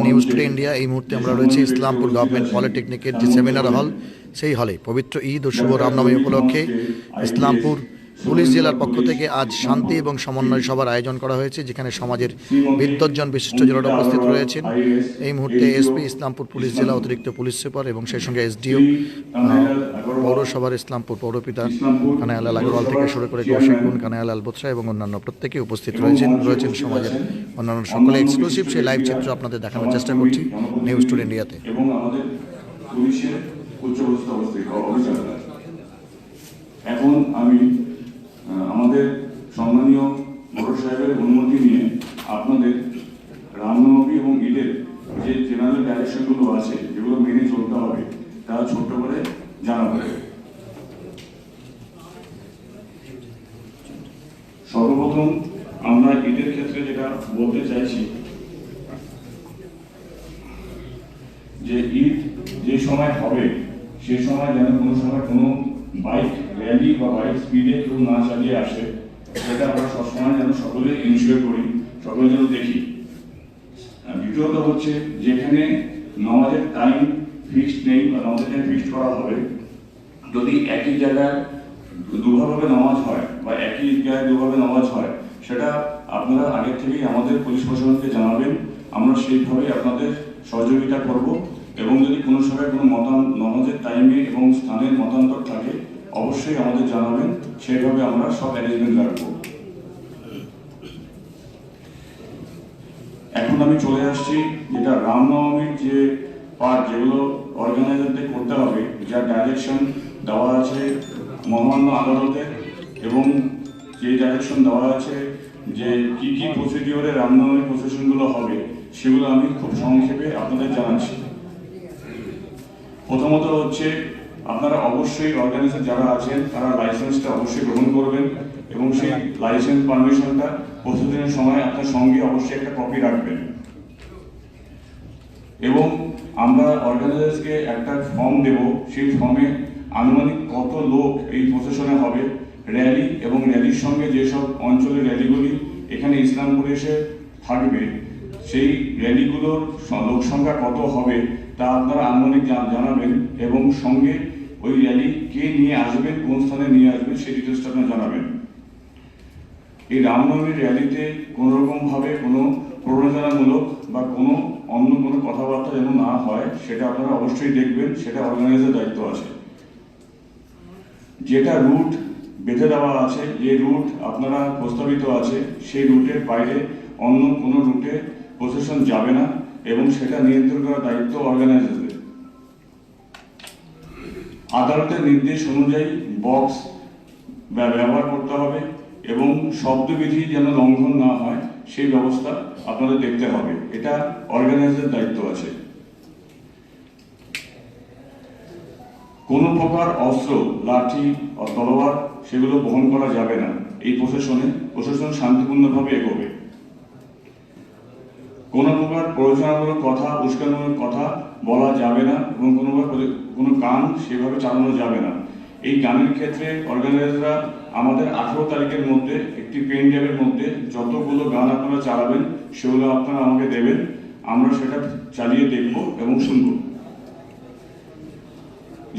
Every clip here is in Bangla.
News today India. এই মুহূর্তে আমরা রয়েছি ইসলামপুর গভর্নমেন্ট পলিটেকনিকের যে সেমিনার হল, সেই হলে পবিত্র ঈদ ও শুভ রামনবমী উপলক্ষে ইসলামপুর পুলিশ জেলার পক্ষ থেকে আজ শান্তি এবং সমন্বয় সভার আয়োজন করা হয়েছে, যেখানে সমাজের বিদ্বজ্জন বিশিষ্টজনেরা উপস্থিত রয়েছেন। এই মুহূর্তে এসপি ইসলামপুর পুলিশ জেলা, অতিরিক্ত পুলিশ সুপার এবং সেই সঙ্গে এসডিও, পৌরসভার ইসলামপুর পৌরপিতা কানাইলাল আগরওয়াল থেকে শুরু করে কৌশিক গুণ, কানাইলাল বোথরা এবং অন্যান্য প্রত্যেকে উপস্থিত রয়েছেন সমাজের অন্যান্য সকলে। এক্সক্লুসিভ সেই লাইভ চিত্র আপনাদের দেখানোর চেষ্টা করছি নিউজ টুডে ইন্ডিয়াতে। এবং আমাদের পুলিশের উচ্চপদস্থ অফিসাররা, এখন আমি আমাদের সম্মানীয় বড় সাহেবের অনুমতি নিয়ে আপনাদের রামনবমী এবং ঈদের যে জেনারেল ডাইরেকশনগুলো আছে, যেগুলো মেনে চলতে হবে, তা ছোট্ট করে জানাবো। সর্বপ্রথম আমরা ঈদের ক্ষেত্রে যেটা বলতে চাইছি, যে ঈদ যে সময় হবে সেই সময় যেন কোনো সময় কোনো বাইক র্যালি বা বাইক স্পিডে কেউ না চালিয়ে আসে, সেটা আমরা সবসময় যেন সকলে এনশিওর করি, সকলে যেন দেখি। দ্বিতীয়ত হচ্ছে, যেখানে নামাজের টাইম ফিক্সড নেই বা নামাজের টাইম ফিক্সড করা হবে, যদি একই জায়গায় দুভাবে নামাজ হয় বা একই জায়গায় দুভাবে নামাজ হয়, সেটা আপনারা আগের থেকেই আমাদের পুলিশ প্রশাসনকে জানাবেন। আমরা সেইভাবে আপনাদের সহযোগিতা করব। এবং যদি কোনো সময় কোনো নামাজের টাইমে এবং স্থানের মতান্তর থাকে, অবশ্যই আমাদের জানাবেন, সেইভাবে আমরা সব অ্যারেঞ্জমেন্ট রাখবো। এখন আমি চলে আসছি যেটা রামনবমীর যে পার্ট, যেগুলো অর্গানাইজারদের করতে হবে, যা ডাইরেকশন দেওয়া আছে মহামান্য আদালতে, এবং যে ডাইরেকশন দেওয়া আছে যে কি কি প্রসিডিওরে রামনবমীর প্রসেশনগুলো হবে, সেগুলো আমি খুব সংক্ষেপে আপনাদের জানাচ্ছি। প্রথমত হচ্ছে, আপনারা অবশ্যই অর্গানাইজার যারা আছেন তারা লাইসেন্সটা অবশ্যই গ্রহণ করবেন, এবং সেই লাইসেন্স পারমিশনটা প্রসেসিংয়ের সময় আপনার সঙ্গে অবশ্যই একটা কপি রাখবেন। এবং আমরা অর্গানাইজারকে একটা ফর্ম দেব, সেই ফর্মে আনুমানিক কত লোক এই প্রসেশনে হবে, র্যালি এবং র্যালির সঙ্গে যেসব অঞ্চলের র্যালিগুলি এখানে ইসলামপুরে এসে থাকবে, সেই র্যালিগুলোর লোক সংখ্যা কত হবে তা আপনারা আনুমানিক জানাবেন, এবং সঙ্গে ওই র্যালি কে নিয়ে আসবেন, কোন স্থানে নিয়ে আসবেন, সেই ডিটেলসটা আপনারা জানাবেন। এই রামনবমীর র্যালিতে কোনো রকম ভাবে কোনো প্ররোচনামূলক বা কোনো অন্য কোনো কথাবার্তা যেন না হয়, সেটা আপনারা অবশ্যই দেখবেন, সেটা অর্গানাইজার দায়িত্ব আছে। যেটা রুট বেঁধে দেওয়া আছে, যে রুট আপনারা প্রস্তাবিত আছে, সেই রুটের বাইরে অন্য কোনো রুটে প্রসেশন যাবে না, এবং সেটা নিয়ন্ত্রণ করার দায়িত্ব অর্গানাইজারদের। আদালতের নির্দেশ অনুযায়ী বক্স ব্যবহার করতে হবে, এবং শব্দবিধি যেন লঙ্ঘন না হয় সেই ব্যবস্থা আপনাদের দেখতে হবে, এটা অর্গানাইজারের দায়িত্ব আছে। কোন প্রকার অস্ত্র, লাঠি, তলোয়ার সেগুলো বহন করা যাবে না। এই প্রশাসন শান্তিপূর্ণভাবে এগোবে। কোন প্রকার প্ররোচনামূলক কথা, উস্কানিমূলক কথা বলা যাবে না, এবং কোনো গান সেভাবে চালানো যাবে না। এই গানের ক্ষেত্রে অর্গানাইজাররা আমাদের 18 তারিখের মধ্যে একটি পেন ড্রাইভের মধ্যে যতগুলো গান আপনারা চালাবেন, সেগুলো আপনারা আমাকে দেবেন, আমরা সেটা চালিয়ে দেখব এবং শুনব।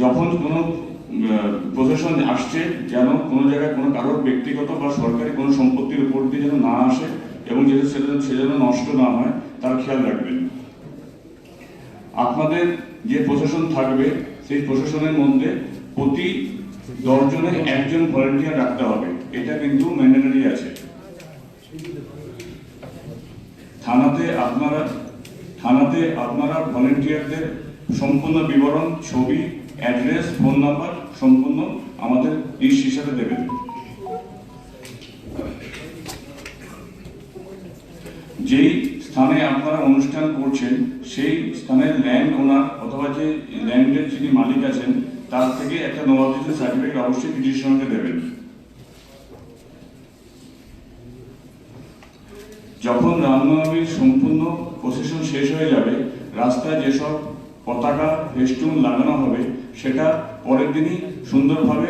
যখন কোনো প্রশাসন আসছে, যেন কোনো জায়গায় কোনো কারোর ব্যক্তিগত বা সরকারি কোনো সম্পত্তির উপর দিয়ে যেন না আসে, এবং সে যেন নষ্ট না হয়, তার খেয়াল রাখবেন। আপনাদের যে প্রশাসন থাকবে, সেই প্রশাসনের মধ্যে প্রতি 10 জনের একজন ভলান্টিয়ার রাখতে হবে, এটা কিন্তু ম্যান্ডেটরি আছে। থানাতে আপনারা ভলান্টিয়ারদের সম্পূর্ণ বিবরণ, ছবি, অ্যাড্রেস, ফোন নাম্বার সম্পূর্ণ আমাদের লিস্ট হিসাবে দেবেন। যেই স্থানে আপনারা অনুষ্ঠান করছেন, সেই স্থানের ল্যান্ড ওনার অথবা যে ল্যান্ডের যিনি মালিক আছেন, তার থেকে একটা নো অবজেকশন সার্টিফিকেট অবশ্যই পিটিশনকে দেবেন। যখন রামনবমীর সম্পূর্ণ প্রসেশন শেষ হয়ে যাবে, রাস্তায় যেসব পতাকা ফেস্টুন লাগানো হবে, সেটা পরের দিনই সুন্দরভাবে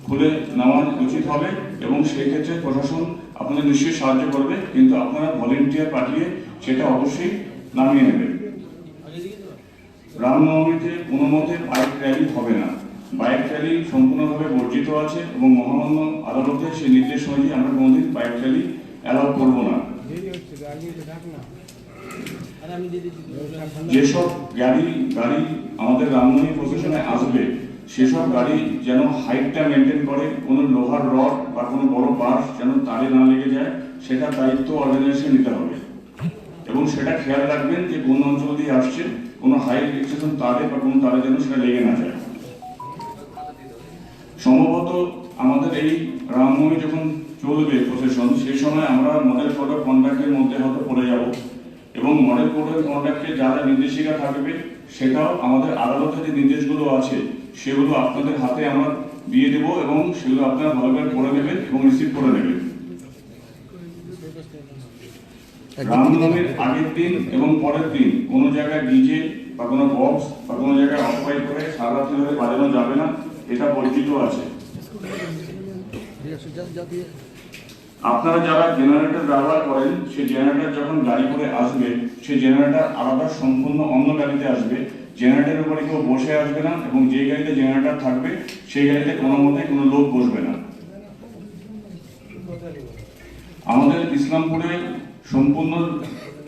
খুলে নেওয়া উচিত হবে, এবং সেই ক্ষেত্রে প্রশাসন আপনাদের নিশ্চয়ই সাহায্য করবে, কিন্তু আপনারা ভলেন্টিয়ার পাঠিয়ে সেটা অবশ্যই নামিয়ে নেবেন। রামনবমীতে কোনো মতে বাইক র্যালি হবে না। বাইক র্যালি সম্পূর্ণভাবে বর্জিত আছে এবং মহামান্য আদালতে সেই নির্দেশ অনুযায়ী আমরা কোনোদিন বাইক র্যালি অ্যালাউ করব না। যেসব গাড়ি আমাদের রামনবমী প্রসেশনে আসবে সেসব গাড়ি যেন হাইটটা মেনটেন করে, কোনো লোহার রড বা কোনো বড় বাঁশ যেন তারে না লেগে যায়, সেটা দায়িত্ব অর্গানাইজেশন নিতে হবে। এবং সেটা খেয়াল রাখবেন যে কোন অঞ্চল দিয়ে আসছে কোনো হাই এক্সটেনশন তারে বা কোনো তারে যেন সেটা লেগে না যায়। সম্ভবত আমাদের এই রামনবমী যখন চলবে প্রসেশন, সেই সময় আমরা মডেল কোড অফ কন্ডাক্টের মধ্যে হয়তো পড়ে যাব এবং মডেল কোড অফ কন্ডাক্টে যা যা নির্দেশিকা থাকবে সেটাও আমাদের আদালতের যে নির্দেশগুলো আছে সেগুলো আপনাদের হাতে আমরা দিয়ে দেব এবং সেগুলো আপনারা ভালোভাবে পড়ে নেবেন এবং রিসিভ করে নেবেন। রামনবমীর আগের দিন এবং পরের দিন কোনো জায়গায় ডিজে বা কোনো বক্স বা কোনো জায়গায় অকুপাই করে সারা রাত্রি ধরে বাজানো যাবে না, এটা বর্জিত আছে। আপনারা যারা জেনারেটর ব্যবহার করেন সেই জেনারেটর যখন গাড়ি করে আসবে সেই জেনারেটর আলাদা সম্পূর্ণ অন্য গাড়িতে আসবে, জেনারেটরের উপরে কেউ বসে আসবে না এবং যে গাড়িতে জেনারেটর থাকবে সেই গাড়িতে কোনো মতে কোনো লোক বসবে না। আমাদের ইসলামপুরে সম্পূর্ণ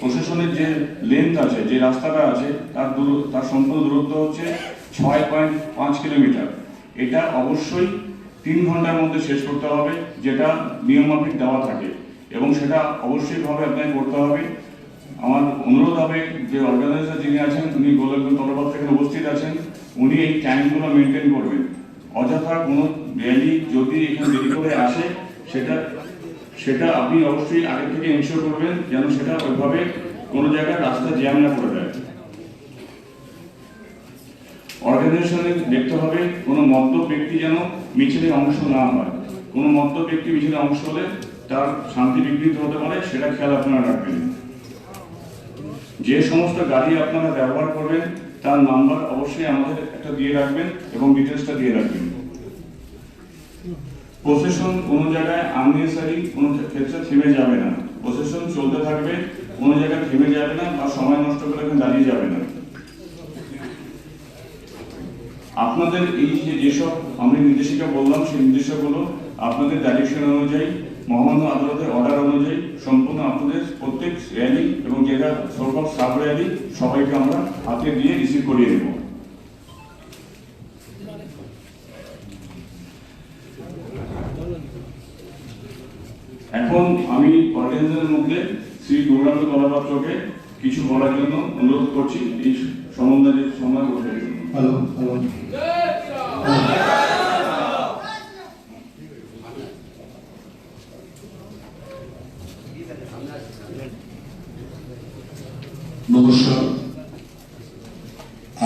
প্রশাসনের যে লেন্থ আছে, যে রাস্তাটা আছে তার সম্পূর্ণ দূরত্ব হচ্ছে 6.5 কিলোমিটার। এটা অবশ্যই 3 ঘন্টার মধ্যে শেষ করতে হবে, যেটা নিয়মমাফিক দেওয়া থাকে এবং সেটা অবশ্যই ভাবে আপনাকে করতে হবে। আমার অনুরোধ হবে যে অর্গানাইজার যিনি আছেন উনি গোলকগঞ্জ তরফ থেকে উপস্থিত আছেন, উনি এই টাইমগুলো মেনটেন করবেন। অযথা কোনো র্যালি যদি এখানে দেরি করে আসে সেটা আপনি অবশ্যই আগে থেকে এনশিওর করবেন যেন সেটা ওইভাবে কোনো জায়গায় রাস্তা জ্যাম না করে দেয়। অর্গানাইজেশনে দেখতে হবে কোনো মদ্যপ ব্যক্তি যেন মিছিলে অংশ না হয়। কোনো মদ্যপ ব্যক্তি মিছিলে অংশ হলে তার শান্তি বিঘ্নিত হতে পারে, সেটা খেয়াল আপনারা রাখবেন। যে সমস্ত গাড়ি আপনারা ব্যবহার করবেন তার নাম্বার অবশ্যই আমাদের একটা দিয়ে রাখবেন এবং ডিটেলসটা দিয়ে রাখবেন। প্রসেশন কোনো জায়গায় আননেসারি কোনো ক্ষেত্রে থেমে যাবে না, প্রসেশন চলতে থাকবে, কোনো জায়গায় থেমে যাবে না বা সময় নষ্ট করে দাঁড়িয়ে যাবে না। আপনাদের এই যেসব আমি নির্দেশিকা বললাম সেই নির্দেশিকাগুলো আপনাদের ডাইরেকশন অনুযায়ী মহামান্য আদালতের অর্ডার অনুযায়ী সম্পূর্ণ আপনাদের প্রত্যেক র্যালি এবং যেটা সরকার সাব র্যালি সবাইকে আমরা হাতে দিয়ে রিসিভ করিয়ে দেব। এখন আমি অর্গানাইজারের মধ্যে শ্রী গৌরাঙ্গ তলাপাত্রকে কিছু বলার জন্য অনুরোধ করছি এই সম্বন্ধে সময় বসার জন্য। নমস্কার।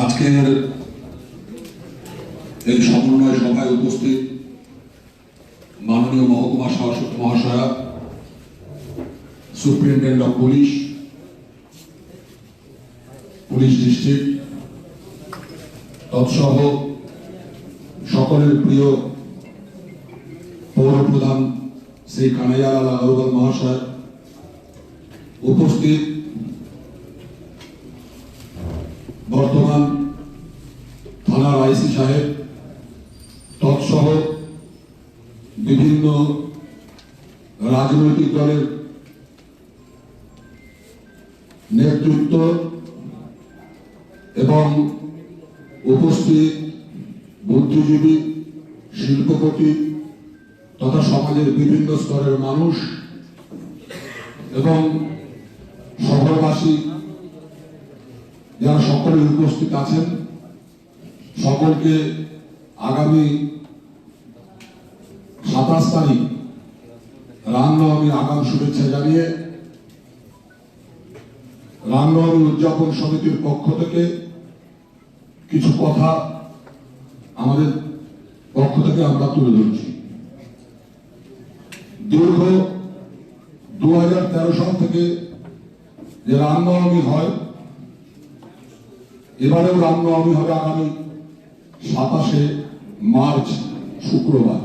আজকের এই সমন্বয় সভায় উপস্থিত মাননীয় মহকুমা শাসক মহাশয়া, সুপ্রিনটেন্ডেন্ট অফ পুলিশ ডিস্ট্রিক্ট তৎসহ সকলের প্রিয় পৌর প্রধান শ্রী কানাইয়ালাল আগরওয়াল মহাশয়, উপস্থিত বর্তমান থানার আইসি সাহেব, তৎসহ বিভিন্ন রাজনৈতিক দলের নেতৃত্ব এবং উপস্থিত বুদ্ধিজীবী, শিল্পপতি তথা সমাজের বিভিন্ন স্তরের মানুষ এবং শহরবাসী যারা সকলে উপস্থিত আছেন, সকলকে আগামী 27 তারিখ রামনবমীর আগাম শুভেচ্ছা জানিয়ে রামনবমী উদযাপন সমিতির পক্ষ থেকে কিছু কথা আমাদের পক্ষ থেকে আমরা তুলে ধরছি। দীর্ঘ 2013 সাল থেকে যে রামনবমী হয়, এবারেও রামনবমী হবে আগামী 27শে মার্চ শুক্রবার।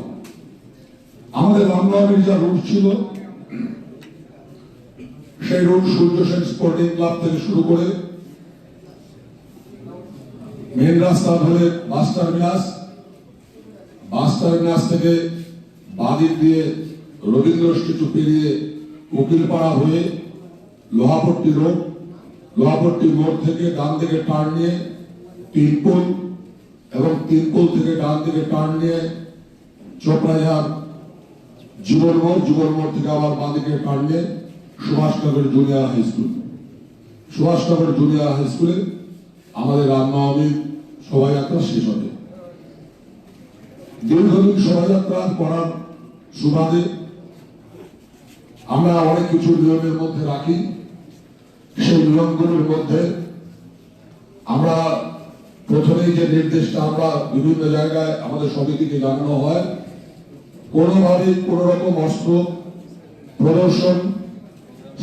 আমাদের রামনবমীর যা রুট ছিল সেই root Surya Sen sporting club থেকে শুরু করে মেন রাস্তা ধরে বাস টার্মিনাস থেকে বাদিক দিয়ে রবীন্দ্র স্ট্যাচু পেরিয়ে উকিলপাড়া হয়ে লোহাপট্টি মোড় থেকে ডান দিকে টার্ন নিয়ে তিনপুল এবং তিনপুল থেকে ডান দিকে টার্ন নিয়ে চোপড়াঝাড় যুগল মোড় থেকে আবার বাঁ দিকে টার্ন নিয়ে সুভাষনগর জুনিয়র হাই স্কুলে আমাদের রামনবমীর শোভাযাত্রা শেষ হবে। দীর্ঘদিন শোভাযাত্রা করার সুবাদে আমরা অনেক কিছু নিয়মের মধ্যে রাখি। সেই নিয়মগুলোর মধ্যে আমরা প্রথমেই যে নির্দেশটা আমরা বিভিন্ন জায়গায় আমাদের সমিতিকে জানানো হয়, কোনোভাবেই কোন রকম অস্ত্র প্রদর্শন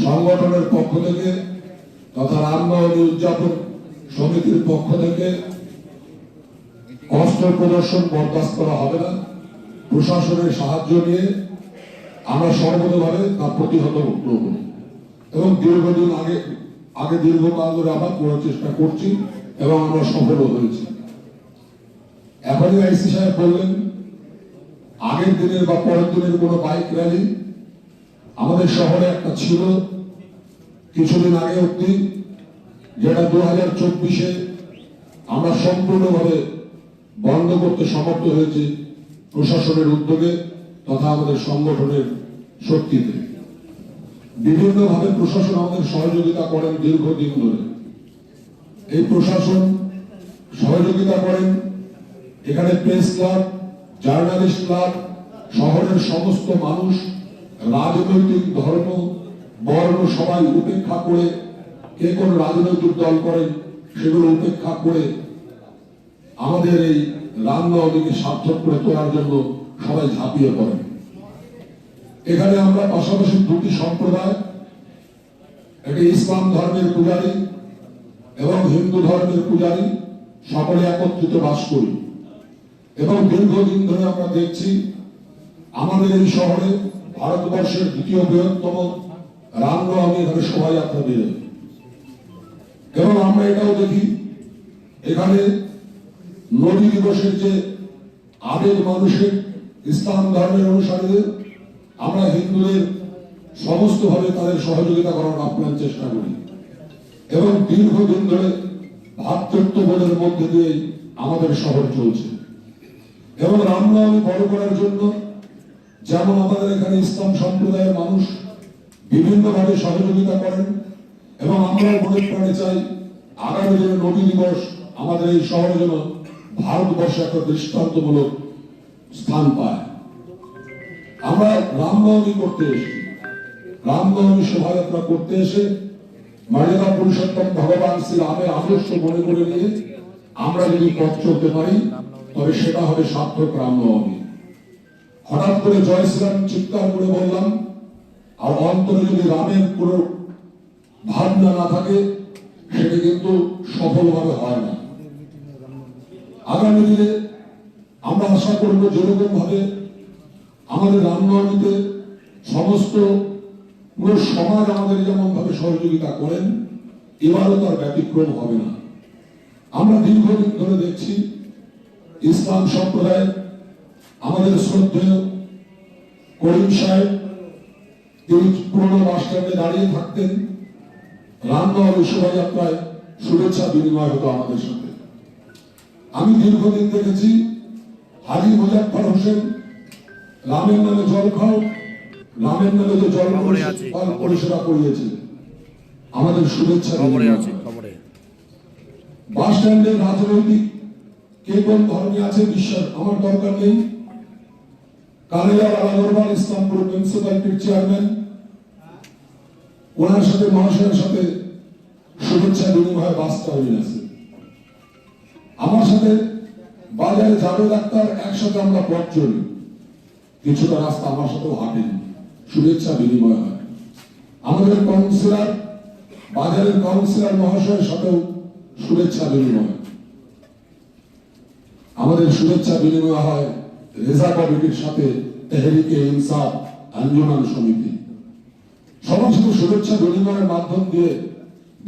সংগঠনের পক্ষ থেকে তথা রামনবমী উদযাপন সমিতির পক্ষ থেকে অস্ত্র প্রদর্শন বরদাস্ত করা হবে না। প্রশাসনের সাহায্য নিয়ে আমরা সর্বতভাবে তা প্রতিহত করব এবং দীর্ঘদিন আগে দীর্ঘকাল ধরে আমরা করার চেষ্টা করছি এবং আমরা সফল হয়েছি। এখনই আইসি সাহেব বললেন আগের দিনের বা পরের দিনের কোনো বাইক র্যালি আমাদের শহরে একটা ছিল কিছুদিন আগে অব্দি, যেটা 2024-এ আমরা সম্পূর্ণভাবে বন্ধ করতে সমর্থ হয়েছি প্রশাসনের উদ্যোগে তথা আমাদের সংগঠনের শক্তিতে। বিভিন্নভাবে প্রশাসন আমাদের সহযোগিতা করেন দীর্ঘদিন ধরে। এই প্রশাসন সহযোগিতা করেন এখানে প্রেস ক্লাব, জার্নালিস্ট ক্লাব, শহরের সমস্ত মানুষ, রাজনৈতিক ধর্ম বর্ণ সবাই উপেক্ষা করে, কে কোন রাজনৈতিক দল করেন সেগুলো উপেক্ষা করে আমাদের এই রামনবমীকে সার্থক করে তোলার জন্য সবাই ঝাঁপিয়ে পড়েন। এখানে আমরা পাশাপাশি দুটি সম্প্রদায়, একটি ইসলাম ধর্মের পূজারী এবং হিন্দু ধর্মের পূজারী সকলে একত্রিত বাস করি এবং দীর্ঘদিন ধরে আমরা দেখছি আমাদের এই শহরে ভারতবর্ষের দ্বিতীয় বৃহত্তম রামনবমী এখানে শোভাযাত্রা বের হয় এবং আমরা এটাও দেখি এখানে নবী দিবসের যে আবেগ মানুষের, ইসলাম ধর্মের অনুসারীদের, আমরা হিন্দুদের সমস্ত ভাবে তাদের সহযোগিতা করার আপ্রাণ চেষ্টা করি এবং দীর্ঘদিন ধরে ভ্রাতৃত্ববোধের মধ্যে দিয়ে আমাদের শহর চলছে। এবং রামনবমী বড় করার জন্য যেমন আমাদের এখানে ইসলাম সম্প্রদায়ের মানুষ বিভিন্নভাবে সহযোগিতা করেন এবং আমরা মনে প্রাণে চাই আগামী দিনে নবী দিবস আমাদের এই শহরে যেন ভারতবর্ষে একটা দৃষ্টান্তমূলক স্থান পায়। আমরা রামনবমী করতে এসে, রামনবমী শোভাযাত্রা করতে এসে মর্যাদা পুরুষোত্তম ভগবান শ্রী রামের আদর্শ মনে করে নিয়ে আমরা যদি পথ চলতে পারি তবে সেটা হবে সার্থক রামনবমী। হঠাৎ করে জয় শ্রীরাম চিৎকার করে বললাম আর অন্তরে যদি রামের কোনো ভাবনা না থাকে সেটা কিন্তু সফলভাবে হয় না। আগামী দিনে আমরা আশা করব যেরকম ভাবে আমাদের রামনবমীতে সমস্ত পুরো সমাজ আমাদের যেমন ভাবে সহযোগিতা করেন, এবারও তার ব্যতিক্রম হবে না। আমরা দীর্ঘদিন ধরে দেখছি ইসলাম সম্প্রদায় আমাদের শ্রদ্ধেয় করিম সাহেব তিনি পুরনো বাস স্ট্যান্ডে দাঁড়িয়ে থাকতেন, রামনবমী শোভাযাত্রায় শুভেচ্ছা বিনিময় হতো আমাদের সাথে। আমি দীর্ঘদিন দেখেছি হাজী মুজাফফর হোসেন রামের নামে জল খাও, রামের নামে যে জল পরিষেবা করিয়েছে আমাদের শুভেচ্ছা। বাস স্ট্যান্ডের রাজনৈতিক কে কোন ধর্মে আছে বিশ্বাস আমার দরকার নেই। কালিয়ার আগরওয়াল ইসলামপুর মিউনিসিপ্যালিটির চেয়ারম্যান, ওনার সাথে মহাশয়ের সাথে শুভেচ্ছা বিনিময় বাস টার্মিনাসে। আমার সাথে বাজারে যাবে ডাক্তার, একসাথে আমরা পথ চলি, কিছুটা রাস্তা আমার সাথেও হাঁটেন, শুভেচ্ছা বিনিময় হয়। আমাদের কাউন্সিলর, বাজারের কাউন্সিলর মহাশয়ের সাথেও শুভেচ্ছা বিনিময়। আমাদের শুভেচ্ছা বিনিময় হয় রেজা কমিটির সাথে, তেহরিকে ইনসাফ আঞ্জুমান সমিতি, সবার সাথে শুভেচ্ছা বিনিময়ের মাধ্যম দিয়ে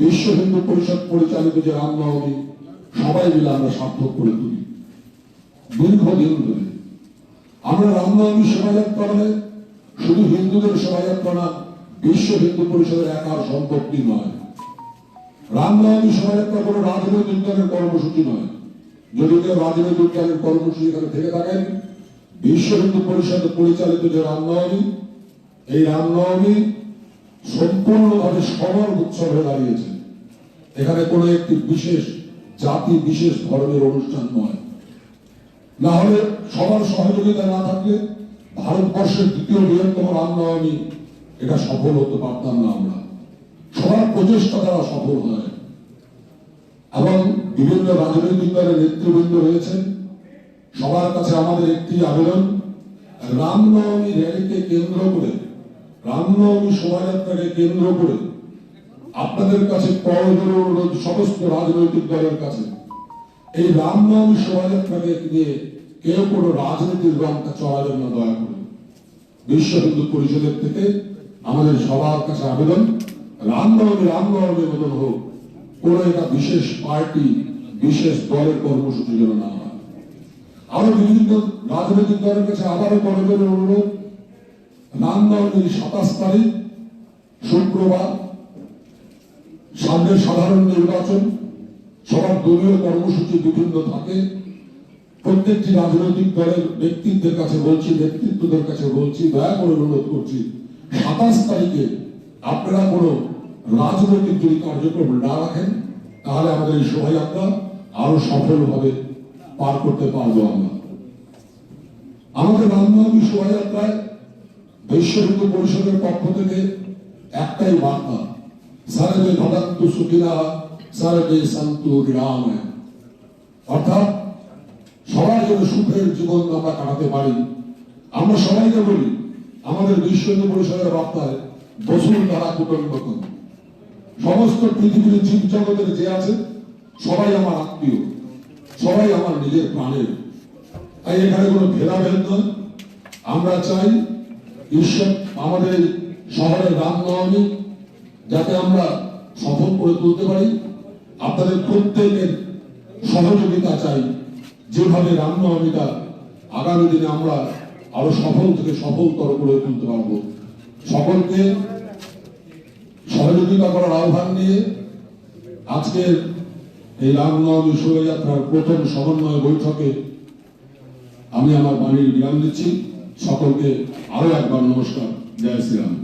বিশ্ব হিন্দু পরিষদ পরিচালিত যে রামনবমী সবাই মিলে আমরা সার্থক করে তুলি। দীর্ঘদিন ধরে আমরা রামনবমী শোভাযাত্রা মানে শুধু হিন্দুদের শোভাযাত্রা না, বিশ্ব হিন্দু পরিষদের একার সম্পত্তি নয়। রামনবমী শোভাযাত্রা কোনো রাজনৈতিক দলের কর্মসূচি নয়। যদি কেউ রাজনৈতিক দলের কর্মসূচি এখানে থেকে থাকেন, বিশ্ব হিন্দু পরিষদ পরিচালিত যে রামনবমী, এই রামনবমী সম্পূর্ণভাবে সবার উৎসব হয়ে দাঁড়িয়েছে। এখানে কোনো একটি বিশেষ জাতি, বিশেষ ধর্মের অনুষ্ঠান নয়। না হলে সবার সহযোগিতা না থাকলে ভারতবর্ষের দ্বিতীয় বৃহত্তম রামনবমী এটা সফল হতে পারতাম না আমরা। সবার প্রচেষ্টা দ্বারা সফল হয় এবং বিভিন্ন রাজনৈতিক দলের নেতৃবৃন্দ রয়েছেন। সবার কাছে আমাদের একটি আবেদন, রামনবমী র্যালিকে কেন্দ্র করে, রামনবমী শোভাযাত্রাকে কেন্দ্র করে আপনাদের কাছে করজোড়ে অনুরোধ সমস্ত রাজনৈতিক দলের কাছে, এই রামনবমী শোভাযাত্রাকে নিয়ে কেউ কোনো রাজনীতির রংটা চড়াবেন না দয়া করে। বিশ্ব হিন্দু পরিষদের থেকে আমাদের সবার কাছে আবেদন, রামনবমীর মতন হোক, কোন একটা বিশেষ পার্টি, বিশেষ দলের কর্মসূচি যেন না হয়। আরো বিভিন্ন রাজনৈতিক দলের কাছে আবারও করজোড়ে অনুরোধ, রামনবমীর 27 তারিখ শুক্রবার, সামনের সাধারণ নির্বাচন, সবার দলীয় কর্মসূচি বিভিন্ন থাকে। প্রত্যেকটি রাজনৈতিক দলের ব্যক্তিত্বের কাছে বলছি, নেতৃত্বদের কাছে বলছি, দয়া করে অনুরোধ করছি, 27 তারিখে আপনারা কোনো রাজনৈতিক যদি কার্যক্রম না রাখেন, তাহলে আমাদের এই শোভাযাত্রা আরো সফলভাবে পার করতে পারবো আমরা। আমাদের রামনবমী শোভাযাত্রায় বিশ্ব হিন্দু পরিষদের পক্ষ থেকে একটাই বার্তা, সারবে ভবন্তু সুখিনা সারবে সন্তু নিরাময়, অর্থাৎ সবাই যেন সুখের জীবন আমরা কাটাতে পারি। আমরা সবাইকে বলি, আমাদের বিশ্ব হিন্দু পরিষদের বার্তায় বসুন্ধরা কুটুম্বকম, সমস্ত পৃথিবীর জীব জগতের যে আছে সবাই আমার আত্মীয়, সবাই আমার নিজের প্রাণের। তাই এখানে কোনো ভেদাভেদ নয়। আমরা চাই ঈশ্বর আমাদের শহরের রামনবমী যাতে আমরা সফল করে তুলতে পারি। আপনাদের প্রত্যেকের সহযোগিতা চাই, যেভাবে রামনবমীটা আগামী দিনে আমরা আরো সফল থেকে সফলতর করে তুলতে পারবো। সকলকে সহযোগিতা করার আহ্বান নিয়ে আজকের এই রামনবমী শোভাযাত্রার প্রথম সমন্বয় বৈঠকে আমি আমার বাণীর বিরাম দিচ্ছি। সকলকে আরো একবার নমস্কার। জয় শ্রীরাম।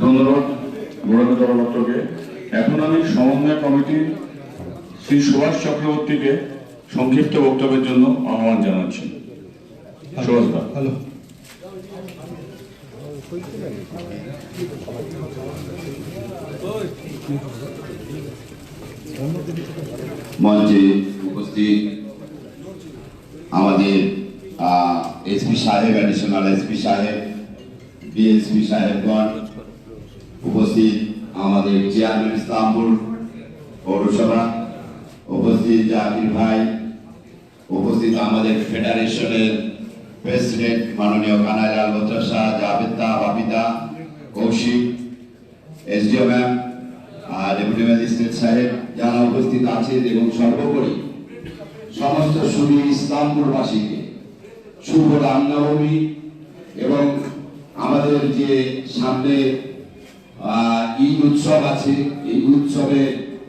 ধন্যবাদ মুরাদ দত্তকে। এখন আমি সমন্বয় কমিটির শ্রী সুভাষ চক্রবর্তীকে সংক্ষিপ্ত বক্তব্যের জন্য আহ্বান জানাচ্ছি। সুভাষ দা। মঞ্চে উপস্থিত আমাদের এসপি সাহেব, অ্যাডিশনাল এসপি সাহেব, বিএসপি সাহেবগণ, উপস্থিত আমাদের চেয়ারম্যান ইসলামপুর পৌরসভা, উপস্থিত জাকির ভাই, উপস্থিত আমাদের ফেডারেশনের প্রেসিডেন্ট মাননীয় কানাইলাল বত্রা শাহ, জাভেদা, বাপিদা, Koushik, SDO ma'am, deputy magistrate সাহেব যারা উপস্থিত আছেন, এবং সর্বোপরি সমস্ত সুবি ইসলামপুরবাসীকে শুভ রামনবমী এবং আমাদের যে সামনে ঈদ উৎসব আছে, এই উৎসবে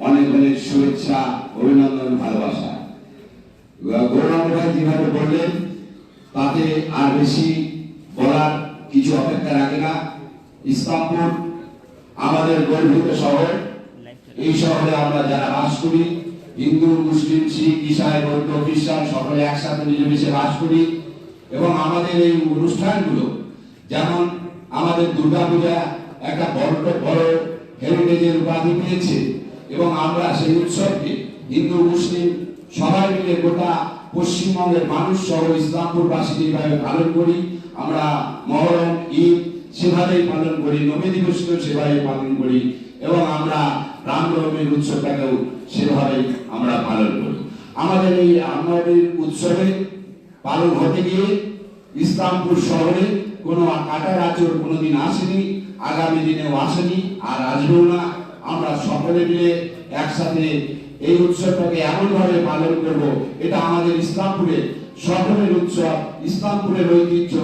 অনেক অনেক শুভেচ্ছা, অভিনন্দন, ভালোবাসা। গৌরব ভাই যেভাবে বললেন তাতে আর বেশি বলার কিছু অপেক্ষা রাখে না। ইসলামপুর আমাদের গর্বিত শহর। এই শহরে আমরা যারা বাস করি, হিন্দু, মুসলিম, শিখ, ইসাই, বৌদ্ধ, খ্রিস্টান সকলে একসাথে মিলেমিশে বাস করি। এবং আমাদের এই অনুষ্ঠানগুলো, যেমন আমাদের দুর্গাপূজা একটা বড় হেরিটেজের উপাধি পেয়েছে, এবং আমরা সেই উৎসবকে হিন্দু, মুসলিম সবাই মিলে গোটা পশ্চিমবঙ্গের মানুষ সহ ইসলামপুরবাসী যেভাবে পালন করি, আমরা মহরম, ঈদ সেভাবেই পালন করি, নবী দিবসকেও সেভাবে পালন করি, এবং আমরা রামনবমীর উৎসবটাকেও সেভাবেই আমরা পালন করি। আমাদের এই রামনবমীর উৎসবে পালন হতে গিয়ে ইসলামপুর শহরে কোনো কাটার আচর কোনোদিন আসেনি, আগামী দিনেও আসেনি, আর আসবেও না। আমরা সকলে মিলে একসাথে এই উৎসবটাকে এমনভাবে পালন করব, এটা আমাদের ইসলামপুরে সকলের উৎসব, ইসলামপুরের ঐতিহ্য।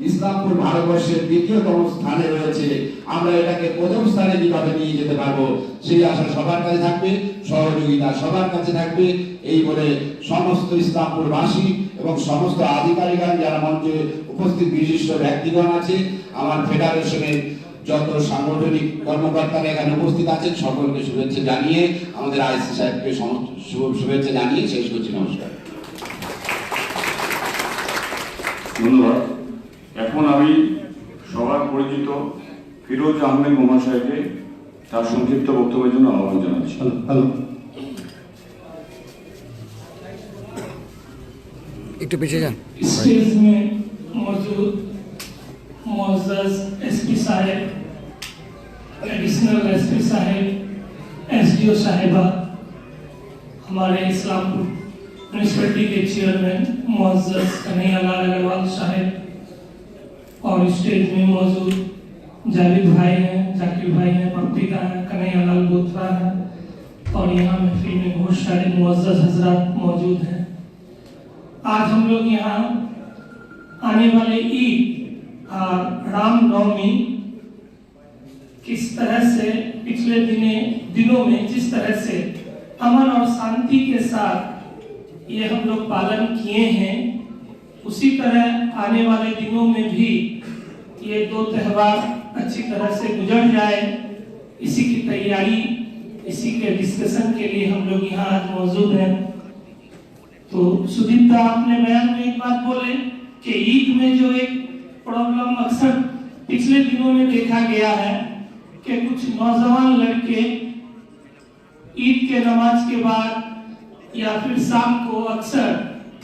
ইসলামপুর ভারতবর্ষের দ্বিতীয়তম স্থানে রয়েছে, আমরা এটাকে প্রথম স্থানে কিভাবে নিয়ে যেতে পারবো সেই আশা সবার কাছে থাকবে, সহযোগিতা সবার কাছে থাকবে। এই বলে সমস্ত ইসলামপুরবাসী এবং সমস্ত আধিকারিকগণ যারা মঞ্চে উপস্থিত বিশিষ্ট ব্যক্তিগণ আছে, আমার ফেডারেশনের যত সাংগঠনিক কর্মকর্তারা এখানে উপস্থিত আছেন, সকলকে শুভেচ্ছা জানিয়ে, আমাদের আইসি সাহেবকে সমস্ত শুভেচ্ছা জানিয়ে শেষ করছি। নমস্কার। ধন্যবাদ। এখন আমি সবার পরিচিত ফিরোজ আহমেদ মহাশয়কে তার সংক্ষিপ্ত বক্তব্যের জন্য আহ্বান জানাচ্ছি। একটু পিছিয়ে যান। स्टेज में मौजूद मुअज़्ज़ज़ एसपी साहब, एडिशनल एसपी साहब, एसडीओ साहिबा, हमारे इस्लामपुर म्यूनिसिपैलिटी के चेयरमैन मुअज़्ज़ज़ कन्हैयालाल अग्रवाल साहब, और स्टेज में मौजूद जावेद भाई हैं, जाकिर भाई हैं, पप्पी का है, कन्हैयालाल बोथरा है, और यहाँ महफिल में बहुत सारे मुअज़्ज़ज़ हजरात मौजूद हैं। आज हम लोग यहाँ आने वाले ईद और रामनवमी किस तरह से पिछले दिनों में जिस तरह से अमन और शांति के साथ ये हम लोग पालन किए हैं, उसी तरह आने वाले दिनों में भी ये दो त्यौहार अच्छी तरह से गुजर जाए, इसी की तैयारी, इसी के डिस्कशन के लिए हम लोग यहाँ आज मौजूद हैं। तो सुदीप्ता, आपने बयान में एक बात बोले कि ईद में जो एक प्रॉब्लम अक्सर पिछले दिनों में देखा गया है कि कुछ नौजवान लड़के ईद के नमाज के बाद या फिर शाम को अक्सर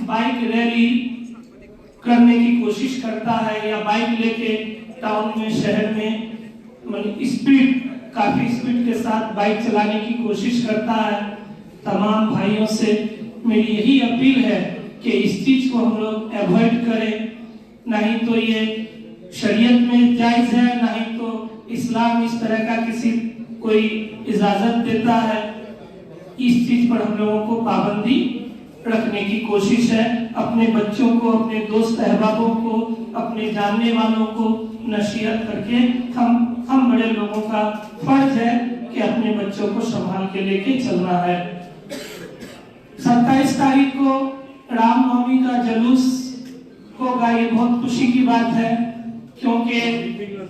बाइक रैली करने की कोशिश करता है, या बाइक लेके टाउन में, शहर में काफी स्पीड के साथ बाइक चलाने की कोशिश करता है। तमाम भाइयों से मेरी यही अपील है कि इस चीज को हम लोग अवॉइड करें, नहीं तो ये शरीयत में जायज है, नहीं तो इस्लाम इस तरह का किसी कोई इजाजत देता है। इस चीज पर हम लोगों को पाबंदी रखने की कोशिश है। अपने बच्चों को, अपने दोस्त अहबाबों को, अपने जानने वालों को नसीहत करके हम बड़े लोगों का फर्ज है कि अपने बच्चों को संभाल के लेके चलना है। 27 तारीख को रामनवमी का जुलूस होगा। ये बहुत खुशी की बात है, क्योंकि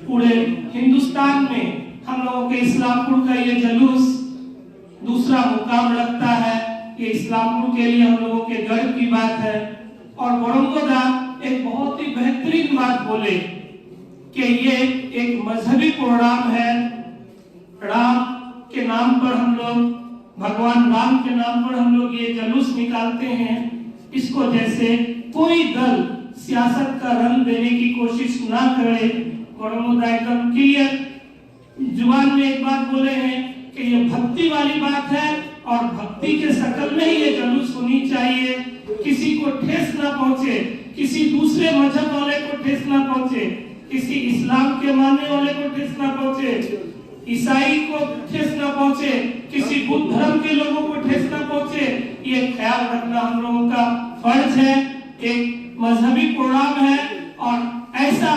पूरे हिंदुस्तान में हम लोगों के इस्लामपुर का ये जुलूस दूसरा मुकाम रखता है। ये इस्लामपुर के लिए हम लोगों के गर्व की बात है। और बड़ोंगोदा एक बहुत ही बेहतरीन बात बोले कि ये एक मजहबी प्रोग्राम है। राम के नाम पर हम लोग, भगवान राम के नाम पर हम लोग ये जुलूस निकालते हैं। इसको जैसे कोई दल सियासत का रंग देने की कोशिश ना करे। बड़ोंगोदा एकदम क्लियर जुबान में एक बात बोले हैं कि ये भक्ति वाली बात है, और भक्ति के शक्ल में ही ये जुलूस होनी चाहिए। किसी को ठेस ना पहुंचे, किसी दूसरे मजहब वाले को ठेस ना पहुंचे, किसी इस्लाम के मानने वाले को ठेस ना पहुंचे, ईसाई को ठेस ना पहुंचे, किसी बुद्ध धर्म के लोगों को ठेस ना पहुंचे। ये ख्याल रखना हम लोगों का फर्ज है। एक मजहबी प्रोग्राम है और ऐसा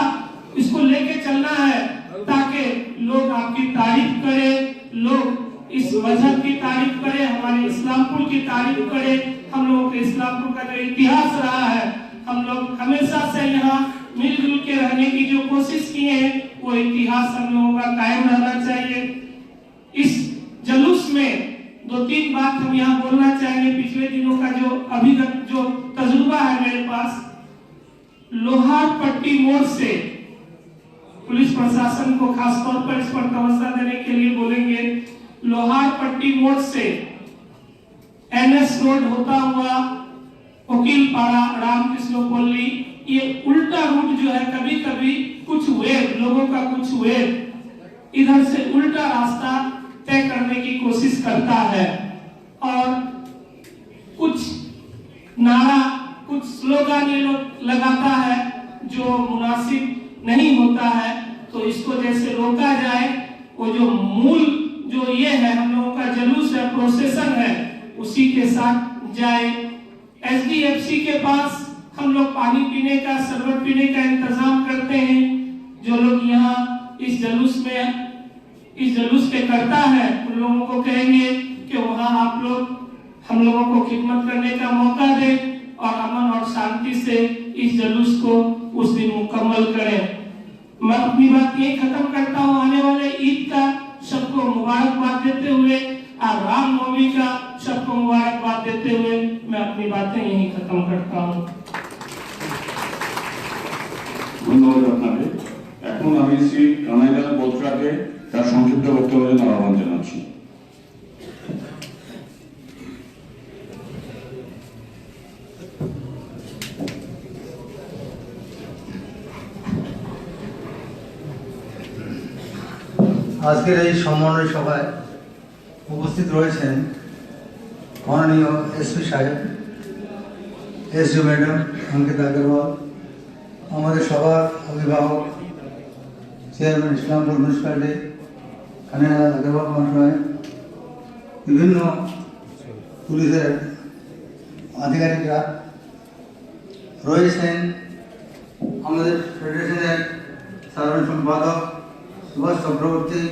इसको लेके चलना है ताकि लोग आपकी तारीफ करें, लोग इस मजहब की तारीफ करें, हमारे इस्लामपुर की तारीफ करें। हम लोगों के इस्लामपुर का जो इतिहास रहा है, हम लोग हमेशा से यहाँ मिलजुल के रहने की जो कोशिश की है, वो इतिहास हम लोगों का कायम रहना चाहिए। इस जुलूस में 2-3 बात हम यहाँ बोलना चाहेंगे। पिछले दिनों का जो अभिगत जो तजुर्बा है मेरे पास, लोहार पट्टी मोड़ से पुलिस प्रशासन को खास तौर पर इस पर तवज्जो देने के लिए बोलेंगे। लोहार पट्टी मोड़ से एनएस रोड होता हुआ वकीलपाड़ा, रामकृष्णपल्ली, ये उल्टा रूट जो है, कभी कभी कुछ वेद लोगों का कुछ वेद इधर से उल्टा रास्ता तय करने की कोशिश करता है, और कुछ नारा, कुछ स्लोगन ये लोग लगाता है जो मुनासिब नहीं होता है। तो इसको जैसे रोका जाए, वो जो मूल जो ये है हम लोगों का जुलूस है, प्रोसेसन है, उसी के साथ जाए। एसडीएफसी के पास हम लोग पानी पीने का, शरबत पीने का इंतजाम करते हैं। जो लोग यहाँ इस जुलूस पे करता है उन लोगों को कहेंगे कि वहाँ आप लोग हम लोगों को खिदमत करने का मौका दे और अमन और शांति से इस जुलूस को उस दिन मुकम्मल करें। मैं अपनी बात यही खत्म करता हूँ। आने वाले ईद का सबको मुबारकबाद देते हुए और रामनवमी का सबको मुबारकबाद देते हुए मैं अपनी बातें यही खत्म करता हूँ। ধন্যবাদ আপনাকে। এখন আমি শ্রী কানাইলাল বোত্রাকে তার সংক্ষিপ্ত বক্তব্যের জন্য আহ্বান জানাচ্ছি। আজকের এই সম্মানের সভায় উপস্থিত রয়েছেন মাননীয় এসপি সাহেব, এসডিও ম্যাডাম অঙ্কিতা আগরওয়াল, আমাদের সবার অভিভাবক চেয়ারম্যান ইসলামপুর মিউনিসিপ্যালিটি কানাইলাল আগরওয়াল মহাশয়, বিভিন্ন পুলিশের আধিকারিকরা রয়েছেন, আমাদের ফেডারেশনের সাধারণ সম্পাদক সুভাষ চক্রবর্তী,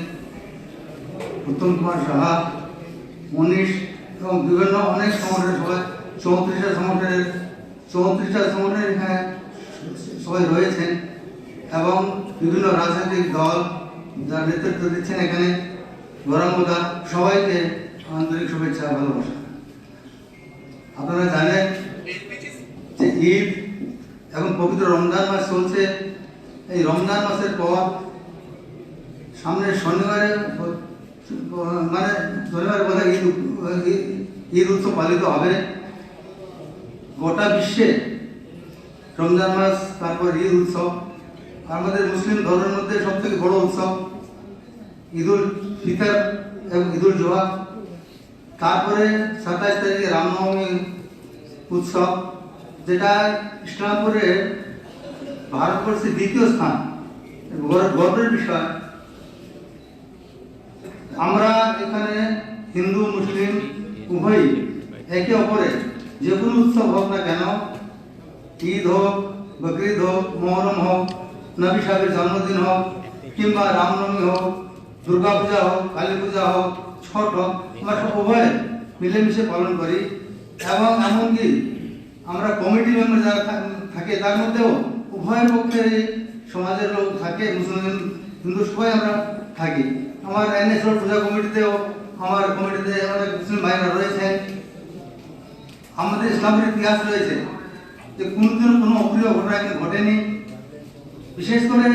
উত্তম কুমার সাহা, মনীষ এবং বিভিন্ন অনেক সংগঠনের সবাই 34টা সংগঠনের এখানে সবাই রয়েছেন এবং বিভিন্ন রাজনৈতিক দল যারা নেতৃত্ব দিচ্ছেন এখানে গৌরবদা, সবাইকে আন্তরিক শুভেচ্ছা ভালোবাসা। আপনারা জানেন যে ঈদ এবং পবিত্র রমজান মাস চলছে। এই রমজান মাসের পর সামনের শনিবারে বোধহয় ঈদ উৎসব পালিত হবে গোটা বিশ্বে। রমজান মাস, তারপর ঈদ উৎসব, আমাদের মুসলিম ধর্মের মধ্যে সব থেকে বড় উৎসব ঈদুল ফিতর এবং ঈদুল জোহা। তারপরে 27 তারিখে রামনবমী উৎসব, যেটা ইসলামপুরে ভারতবর্ষের দ্বিতীয় স্থান, গর্বের বিষয়। আমরা এখানে হিন্দু মুসলিম উভয়ই একে অপরের যে কোনো উৎসব হোক না কেন, ঈদ হোক, বকরিদ হোক, মহরম হোক, নবী সাহেবের জন্মদিন হোক, কিংবা রামনবমী হোক, দুর্গা পূজা হোক, কালী পূজা হোক, ছট হোক, আমরা সব উভয় মিলেমিশে পালন করি। এবং এমনকি আমরা কমিটি মেম্বার যারা থাকে তার মধ্যেও উভয় পক্ষের সমাজের লোক থাকে, মুসলিম হিন্দু সবাই আমরা থাকি। আমার এনএস রোড পূজা কমিটিতেও আমার কমিটিতে অনেক মুসলিম ভাইরা রয়েছেন। আমাদের ইসলামের ইতিহাস রয়েছে যে কোনোদিন কোনো অপ্রিয় ঘটনা এখানে ঘটেনি। বিশেষ করে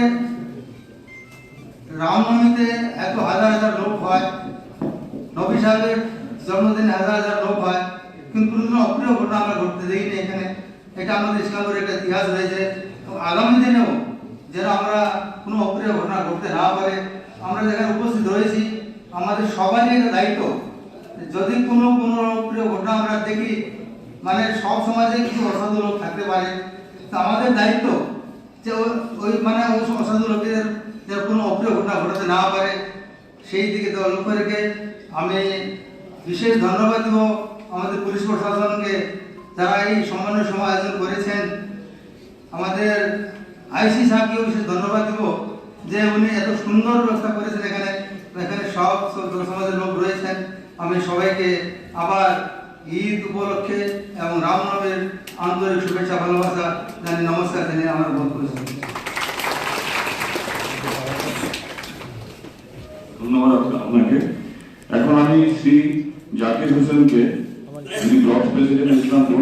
রামনবমীতে এত হাজার হাজার লোক হয়, নবী সাহেবের জন্মদিনে হাজার হাজার লোক হয়, কিন্তু কোনো অপ্রিয় ঘটনা আমরা ঘটতে দেখিনি এখানে। এটা আমাদের ইসলামের একটা ইতিহাস রয়েছে। আগামী দিনেও যেন আমরা কোনো অপ্রিয় ঘটনা ঘটতে না পারে, আমরা যেখানে উপস্থিত রয়েছি আমাদের সবারই একটা দায়িত্ব। যদি কোনো অপ্রিয় ঘটনা আমরা দেখি, মানে সব সমাজে কিছু অসাধু লোক থাকতে পারে, তা আমাদের দায়িত্ব যে ওই অসাধু লোকের যেন কোনো অপ্রিয় ঘটনা ঘটাতে না পারে, সেই দিকে তো লক্ষ্য রেখে আমি বিশেষ ধন্যবাদ দেব আমাদের পুলিশ প্রশাসনকে, যারা এই সম্মানের সময় আয়োজন করেছেন। আমাদের আইসি সাহেবকেও বিশেষ ধন্যবাদ দেব যে উনি এত সুন্দর ব্যবস্থা করেছেন। এখানে সব সমাজের লোক রয়েছেন। আমি সবাইকে আবার ঈদ উপলক্ষে এবং রামনবমীর আন্তরিক শুভেচ্ছা ভালোবাসা জানি, নমস্কার জানিয়ে আমার বক্তব্য করেছেন। ধন্যবাদ আপনাকে। এখন আমি শ্রী জাকির হোসেনকে, যিনি ব্লক প্রেসিডেন্ট ইসলামপুর,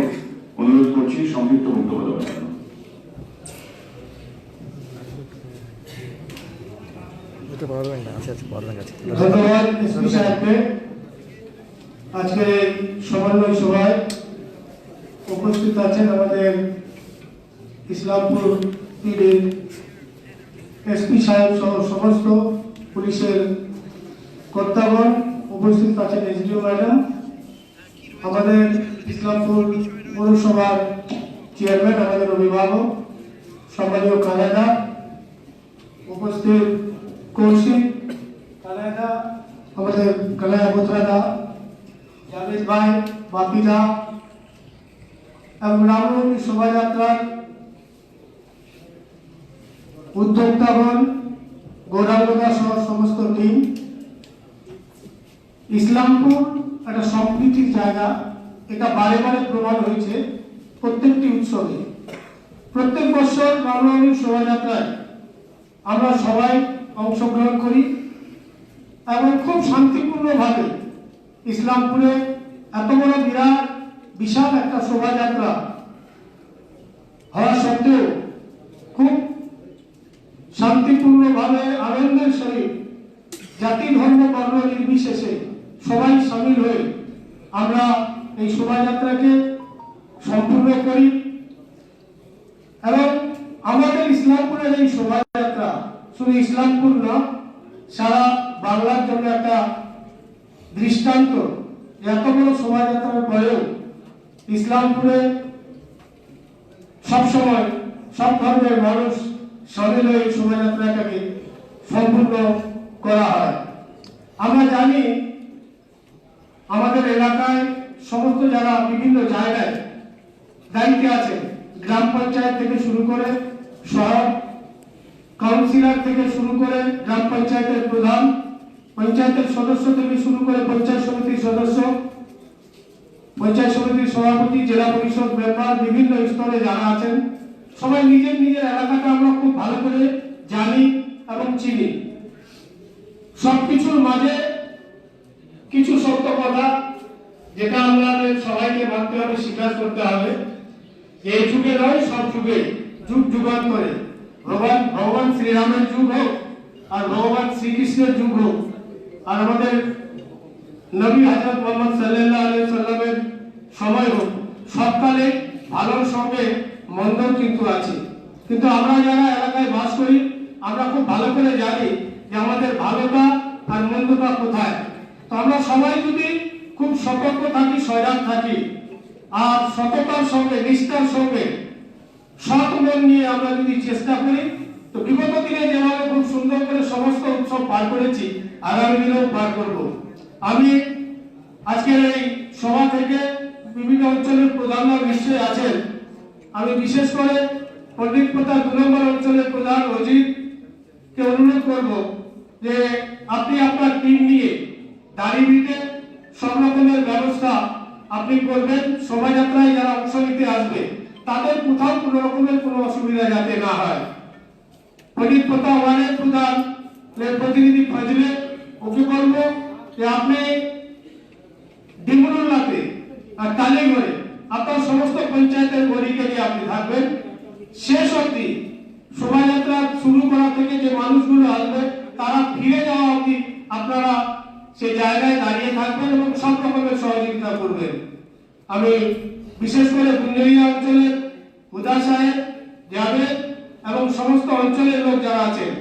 অনুরোধ করছি সংক্ষিপ্ত বক্তব্য দেওয়ার জন্য। ধন্যবাদ এসপি সাহেবকে। আজকের এই সমন্বয় সভায় উপস্থিত আছেন আমাদের ইসলামপুর পিডির এসপি সাহেব সহ সমস্ত পুলিশের কর্তাগণ, উপস্থিত আছেন এসডিও ম্যাডাম, আমাদের ইসলামপুর পৌরসভার চেয়ারম্যান, আমাদের অভিভাবক সম্মানীয় কানাডা, উপস্থিত কৌশিক, আমাদের কানায়া বোথরাদা, জাভেদ ভাই, বাপিদা এবং রামনবমী শোভাযাত্রার উদ্যোক্তাগণ, গৌরাঙ্গদা সহ সমস্ত টিম। ইসলামপুর একটা সম্প্রীতির জায়গা, এটা বারে বারে প্রমাণ হয়েছে প্রত্যেকটি উৎসবে। প্রত্যেক বছর রামনবমী শোভাযাত্রায় আমরা সবাই অংশগ্রহণ করি এবং খুব শান্তিপূর্ণভাবে ইসলামপুরে এত বড় বিশাল একটা শোভাযাত্রা হওয়া সত্ত্বেও খুব শান্তিপূর্ণভাবে আনন্দের সহিত জাতি ধর্ম বর্ণ নির্বিশেষে সবাই সামিল হয়ে আমরা এই শোভাযাত্রাকে সম্পূর্ণ করি। এবং আমাদের ইসলামপুরের এই শোভাযাত্রা শুধু ইসলামপুর না, সারা বাংলার জন্য একটা দৃষ্টান্ত। এত বড় শোভাযাত্রার পরেও ইসলামপুরে সবসময় সব ধর্মের মানুষ সামিল হয়ে শোভাযাত্রাটাকে সম্পূর্ণ করা হয়। আমরা জানি আমাদের এলাকায় সমস্ত যারা বিভিন্ন জায়গায় দায়িত্বে আছেন, গ্রাম পঞ্চায়েত থেকে শুরু করে শহর কাউন্সিলর থেকে শুরু করে গ্রাম পঞ্চায়েতের প্রধান, পঞ্চায়েতের সদস্য থেকে শুরু করে পঞ্চায়েত সমিতির সদস্য, পঞ্চায়েত সমিতির সভাপতি, জেলা পরিষদ মেম্বার, বিভিন্ন স্তরে যারা আছেন, সবাই নিজের নিজের এলাকাটা আমরা খুব ভালো করে জানি এবং চিনি। সবকিছুর মাঝে কিছু সত্য কথা যেটা আমাদের সবাইকে মানতে হবে, স্বীকার করতে হবে। এই যুগে নয়, সব যুগে, যুগ যুগান্তরে ভগবান শ্রীরামের যুগ হোক আর ভগবান শ্রীকৃষ্ণের যুগ হোক আর আমাদের নবী হযরত মুহাম্মদ সাল্লাল্লাহু আলাইহি সাল্লামের সময় হোক, সবকালে ভালোর সঙ্গে মন্দ কিন্তু আছে। কিন্তু আমরা যারা এলাকায় বাস করি আমরা খুব ভালো করে জানি যে আমাদের ভালোটা আর মন্দটা কোথায়। তো আমরা সবাই যদি খুব সতর্ক থাকি, সজাগ থাকি আর সততার সঙ্গে, নিষ্ঠার সঙ্গে, সৎ মন নিয়ে আমরা যদি চেষ্টা করি, তো বিগত দিনে যেভাবে খুব সুন্দর করে সমস্ত উৎসব পার করেছি, আগামী দিনেও পার করব। আমি আজকের এই সভা থেকে বিভিন্ন অঞ্চলের প্রধানরা নিশ্চয়ই আছেন, আমি বিশেষ করে পণ্ডিত প্রতাপ 2 নম্বর অঞ্চলের প্রধান অজিতকে অনুরোধ করব যে আপনি আপনার টিম নিয়ে দাঁড়িয়ে সব রকমের ব্যবস্থা আপনি করবেন। শোভাযাত্রায় যারা অংশ নিতে আসবে তাদের কোথাও কোনো রকমের কোনো অসুবিধা যাতে না হয়। পণ্ডিত প্রতাপ 1-এর প্রধান প্রতিনিধি ফজলে, ওকে বলবো যে আপনি ডিমরুল্লাতে আর টালিগড়ে আপনার সমস্ত পঞ্চায়েতের গরিকে নিয়ে আপনি থাকবেন। শেষ অবধি শোভাযাত্রা শুরু করা থেকে যে মানুষগুলো আসবে তারা ফিরে যাওয়া অবধি আপনারা সেই জায়গায় দাঁড়িয়ে থাকবেন এবং সব রকমের সহযোগিতা করবেন। আমি বিশেষ করে বুন্দেলিয়া অঞ্চলের হুদা সাহেব, জাভেদ এবং সমস্ত অঞ্চলের লোক যারা আছেন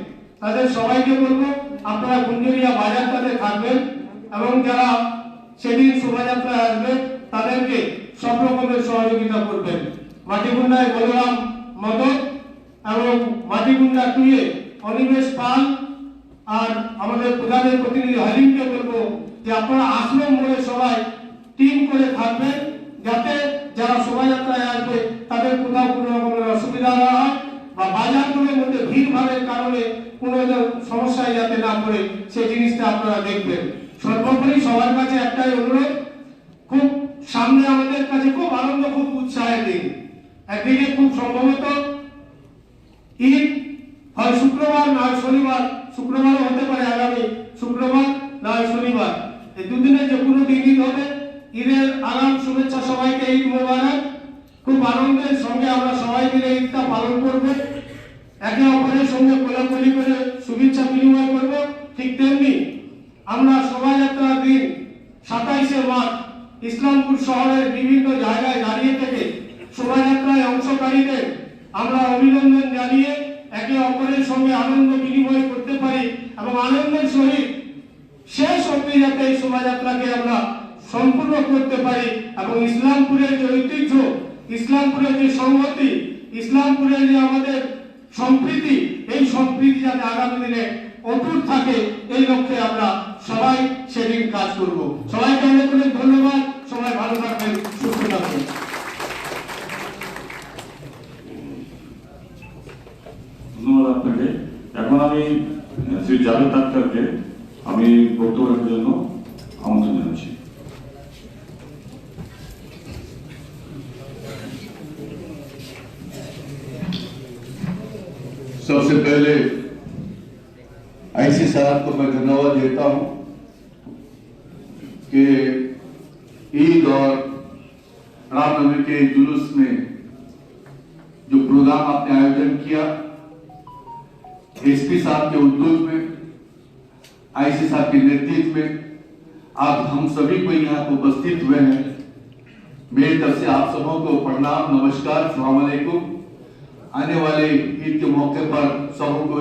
তাদের সবাইকে বলবো আপনারা বুন্দেলিয়া বাজারটাতে থাকবেন এবং যারা সেদিন শোভাযাত্রায় আসবে তাদেরকে সব রকমের সহযোগিতা করবেন। মাটিগুন্ডায় বলরাম মদক এবং মাটিগুন্ডা 2-এ অনিমেষ পাল আর আমাদের প্রধানের প্রতিনিধি হালিমকে বলবো যে আপনারা আশ্রম মোড়ে সবাই টিম করে থাকবেন, যাতে যারা শোভাযাত্রায় আসবে তাদের কোথাও কোনো রকমের অসুবিধা না হয় বা বাজারগুলোর মধ্যে ভিড় ভাড়ের কারণে কোনো সমস্যায় যাতে না পড়ে সেই জিনিসটা আপনারা দেখবেন। সর্বোপরি সবার কাছে একটাই অনুরোধ, খুব সামনে আমাদের কাছে খুব আনন্দ, খুব উৎসাহের দিন। একদিকে খুব সম্ভবত ঈদ হয় শুক্রবার নয় শনিবার, শুক্রবারও হতে পারে, আগামী শুক্রবার নয় শনিবার, এই দুদিনে যে কোনো দিন ঈদ হবে। ঈদের আগাম শুভেচ্ছা সবাইকে, ঈদ মোবারক। খুব আনন্দের সঙ্গে আমরা সবাই মিলে ঈদটা পালন করব, একে অপরের সঙ্গে কোলাকুলি করে শুভেচ্ছা বিনিময় করব। ঠিক তেমনি আমরা শোভাযাত্রার দিন 27শে মার্চ ইসলামপুর শহরের বিভিন্ন জায়গায় দাঁড়িয়ে থেকে শোভাযাত্রায় অংশকারীদের আমরা অভিনন্দন জানিয়ে একে অপরের সঙ্গে আনন্দ বিনিময় করতে পারি এবং আনন্দের সহিত শেষ অবধি যাতে এই শোভাযাত্রাকে আমরা সম্পূর্ণ করতে পারি এবং ইসলামপুরের যে ঐতিহ্য, ইসলামপুরের যে সংহতি, ইসলামপুরের যে আমাদের সম্প্রীতি, এই সম্প্রীতি যাতে আগামী দিনে অটুট থাকে, এই লক্ষ্যে আমরা সবাই সেদিন মিলে কাজ করব। সবাইকে অনেক অনেক ধন্যবাদ। সবাই ভালো থাকবেন, সুস্থ থাকবেন। ধন্যবাদ আপনাকে। এখন আমি শ্রী জাভেদ আক্তারকে আমি বক্তব্য রাখার জন্য আমন্ত্রণ জানাচ্ছি। सबसे पहले आईसी साहब को मैं धन्यवाद देता हूं कि ईद और रामनवमी के जुलूस में जो प्रोग्राम आपने आयोजन किया, एसपी साहब के उद्योग में, आईसी साहब के नेतृत्व में आप हम सभी को यहाँ उपस्थित हुए हैं। मेरी तरफ से आप सबों को प्रणाम, नमस्कार, अस्सलाम वालेकुम। आने वाले ईद के मौके पर सबों को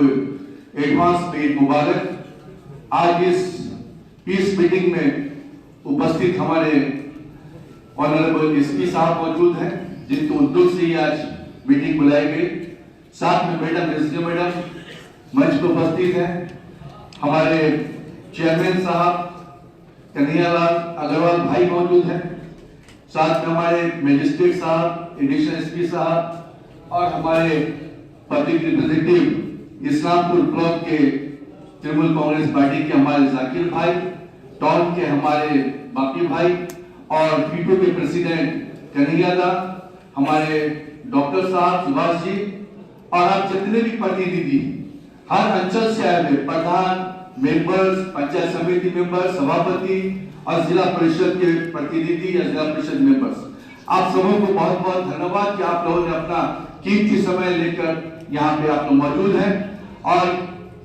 एडवांस में ईद मुबारक। आज इस पीस मीटिंग में उपस्थित हमारे ऑनरेबल एसपी साहब मौजूद हैं, जिनके उद्योग से ही आज मीटिंग बुलाई गई। साथ में मैडम एसडी मैडम मंच पर उपस्थित हैं। हमारे चेयरमैन साहब कन्हैयालाल अग्रवाल भाई मौजूद हैं। साथ में हमारे मजिस्ट्रेट साहब, एडिशनल एसपी साहब और हमारे पब्लिक रिप्रेजेंटेटिव इस्लामपुर ब्लॉक के तृणमूल कांग्रेस पार्टी के हमारे जाकिर भाई, टाउन के हमारे बाकी भाई और पीटू के प्रेसिडेंट कन्हैयादा, हमारे डॉक्टर साहब सुभाष जी और आप जितने भी प्रतिनिधि हर अंचल से आए हुए प्रधान, मेंबर्स, पंचायत समिति मेंबर, सभापति और जिला परिषद के प्रतिनिधि या जिला परिषद मेंबर्स, आप सबों को बहुत बहुत धन्यवाद कि आप लोगों ने अपना कीमती समय लेकर यहाँ पे आप लोग मौजूद हैं। और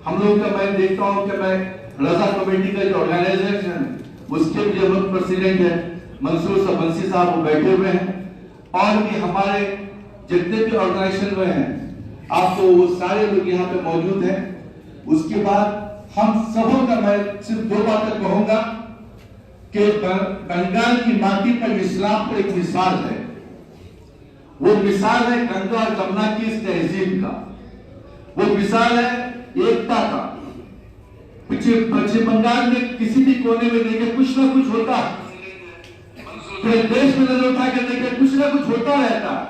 हम लोग का मैं देखता हूँ कि मैं रजा कमेटी का जो ऑर्गेनाइजेशन उसके भी जो प्रेसिडेंट है मंसूर बंसी साहब वो बैठे हुए हैं और भी हमारे जितने भी ऑर्गेनाइजेशन में हैं आपको वो सारे लोग यहाँ पे मौजूद हैं। उसके बाद हम सबों का मैं सिर्फ दो बातें कहूंगा कि बंगाल की माटी पर इस्लाम पर एक मिसाल है। वो मिसाल है गंगा और जमुना की इस तहजीब का, वो मिसाल है एकता का। पश्चिम बंगाल में किसी भी कोने में देखे कुछ ना कुछ होता है, पूरे देश में नजर उठा कर देखे कुछ ना कुछ होता रहता है,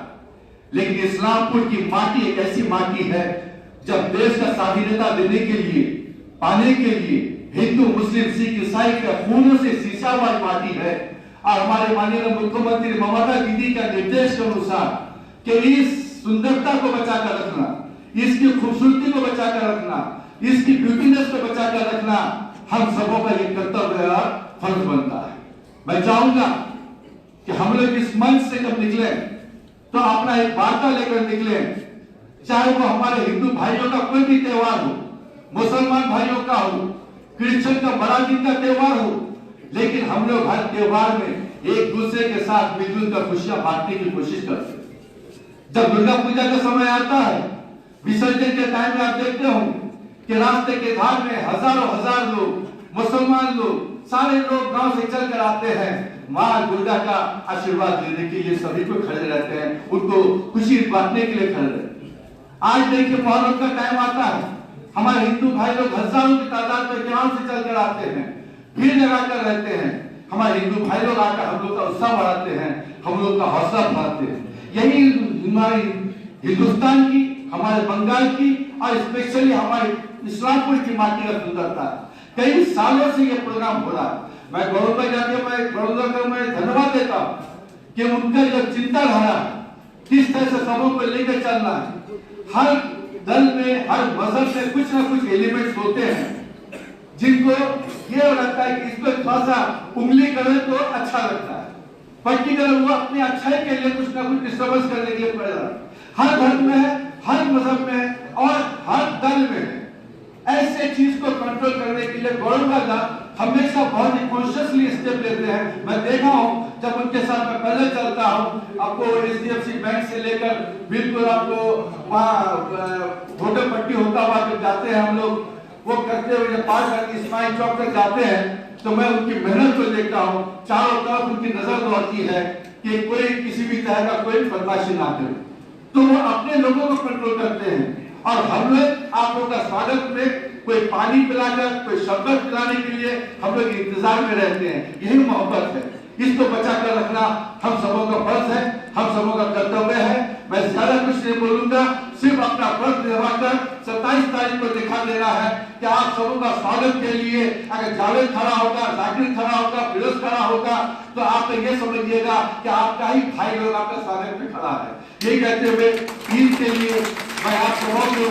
लेकिन इस्लामपुर की माटी एक ऐसी माटी है जब देश का स्वाधीनता देने के लिए, पाने के लिए हिंदू, मुस्लिम, सिख, ईसाई के खूनों से सींचा हुआ माटी है। और हमारे माननीय मुख्यमंत्री ममता दीदी का निर्देश के अनुसार कि इस सुंदरता को बचाकर रखना, इसकी खूबसूरती को बचाकर रखना, इसकी ब्यूटीनेस को बचाकर रखना हम सबों का ये कर्तव्य और फर्ज बनता है। मैं चाहूंगा कि हम लोग इस मंच से जब निकले तो अपना एक वार्ता लेकर निकले, चाहे वो हमारे हिंदू भाइयों का कोई भी त्योहार हो, मुसलमान भाइयों का हो, क्रिश्चियन का बड़ा दिन का त्योहार हो, लेकिन हम लोग हर त्योहार में एक दूसरे के साथ मिलजुल कर खुशियां बांटने की कोशिश करते हैं। जब दुर्गा पूजा का समय आता है, विसर्जन के टाइम में आप देखते होंगे कि रास्ते के धार में हजारों हजार लोग, मुसलमान लोग, सारे लोग गांव से चल कर आते हैं, माँ दुर्गा का आशीर्वाद लेने के लिए सभी को खड़े रहते हैं, उनको खुशी बांटने के लिए खड़े रहते हैं। आज देखिए मुहर्रम का टाइम आता है, हमारे हिंदू भाई लोग हजारों की तादाद में गांव से चलकर आते हैं, भीड़ लगाकर रहते हैं। हमारे हिंदू भाई लोग आकर हम लोग का उत्साह बढ़ाते हैं, हम लोग का हौसला बढ़ाते हैं। यही हमारी हिंदुस्तान की, हमारे बंगाल की और स्पेशली हमारे इस्लामपुर की माटी का सुंदरता है। कई सालों से ये प्रोग्राम हो रहा है। मैं गौरव भाई जाके मैं धन्यवाद देता हूँ कि उनका जो चिंताधारा किस तरह से सबों को लेकर चलना है। हर दल में, हर मजहब में कुछ ना कुछ एलिमेंट्स होते हैं जिनको ये लगता है कि इसको थोड़ा सा उंगली करें तो अच्छा लगता है, पर्टिकुलर वो अपनी अच्छाई के लिए कुछ ना कुछ डिस्टर्बेंस करने के लिए पड़ रहा है। हर धर्म में है, हर मजहब में है और हर दल में है। ऐसे चीज को कंट्रोल करने के लिए गवर्नमेंट हमेशा बहुत ही कॉन्शियसली स्टेप लेते हैं। मैं देखा हूं जब उनके साथ मैं पहले चलता हूं, आपको एचडीएफसी बैंक से लेकर बिल्कुल आपको वहाँ होटल पट्टी होता हुआ जब जाते हैं हम लोग, वो करते हुए जब पार करके इस्माइल चौक तक जाते हैं तो मैं उनकी मेहनत को देखता हूँ। चारों तरफ उनकी नजर दौड़ती है कि कोई किसी भी तरह का कोई बदमाशी ना करे, तो वो अपने लोगों को कंट्रोल करते हैं। और हम लोग आप लोगों का स्वागत में कोई पानी पिलाकर, कोई शरबत पिलाने के लिए हम लोग इंतजार में रहते हैं। यही मोहब्बत है। इसको बचा कर रखना हम सबों का फर्ज है, हम सबों का कर्तव्य है। मैं ज्यादा कुछ नहीं बोलूंगा, सिर्फ अपना फर्ज निभाकर 27 तारीख को दिखा देना है कि आप सबों का स्वागत के लिए अगर जावेद खड़ा होगा, जाकिर खड़ा होगा, फिरोज खड़ा होगा, तो आप ये समझिएगा कि आपका ही भाई लोग आपके स्वागत में खड़ा है। ये कहते हुए ईद के लिए मैं आप सबों को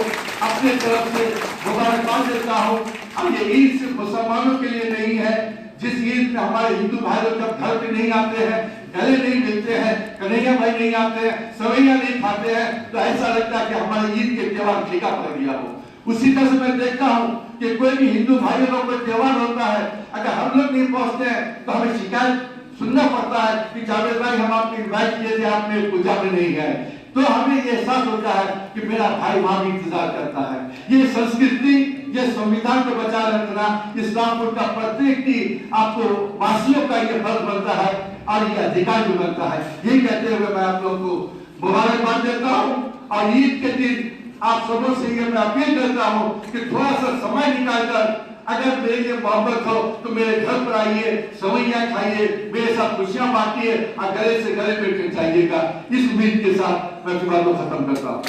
अपने तरफ से मुबारकबाद देता हूँ। अब ये ईद सिर्फ मुसलमानों के लिए नहीं है। जिस ईद में हमारे हिंदू भाई लोग जब घर पे नहीं आते हैं, गले नहीं मिलते हैं, कन्हैया भाई नहीं आते हैं, सवैया नहीं खाते हैं, तो ऐसा लगता है कि हमारे ईद के त्योहार फीका पड़ गया हो। उसी तरह से मैं देखता हूँ कि कोई भी हिंदू भाई लोग कोई त्योहार होता है, अगर हम लोग नहीं पहुंचते हैं तो हमें शिकायत सुनना पड़ता है कि जावेद भाई हम आपको इन्वाइट किए थे, आपने पूजा में नहीं गए। तो हमें ये एहसास होता है कि मेरा भाई वहां भी इंतजार करता है। ये संस्कृति, ये संविधान को बचा रखना इस्लामपुर का प्रत्येक की आपको वासियों का ये फर्ज बनता है और ये अधिकार भी बनता है। ये कहते हुए मैं आप लोगों को मुबारकबाद देता हूँ और ईद के दिन आप सबों से ये मैं अपील करता हूँ कि थोड़ा सा समय निकालकर अगर मेरे लिए मोहब्बत हो तो मेरे घर पर आइए, सवैया खाइए, मेरे साथ खुशियां बांटिए और गले से गले मिलकर जाइएगा। इस उम्मीद के साथ मैं फिलहाल को खत्म करता हूँ।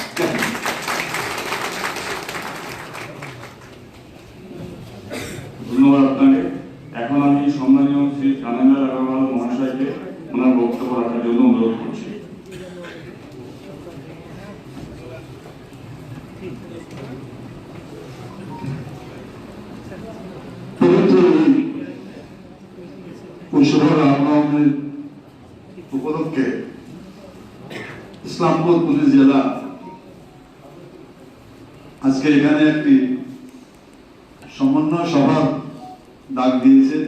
ধন্যবাদ আপনাকে। এখন আমি সম্মানীয় শ্রী কানাইলাল আগরওয়াল মহাশয়কে ওনার বক্তব্য রাখার জন্য অনুরোধ করছি। উপলক্ষে ইসলামপুর পুলিশ জেলা আজকে এখানে একটি সমন্বয় সভার ডাক দিয়েছে।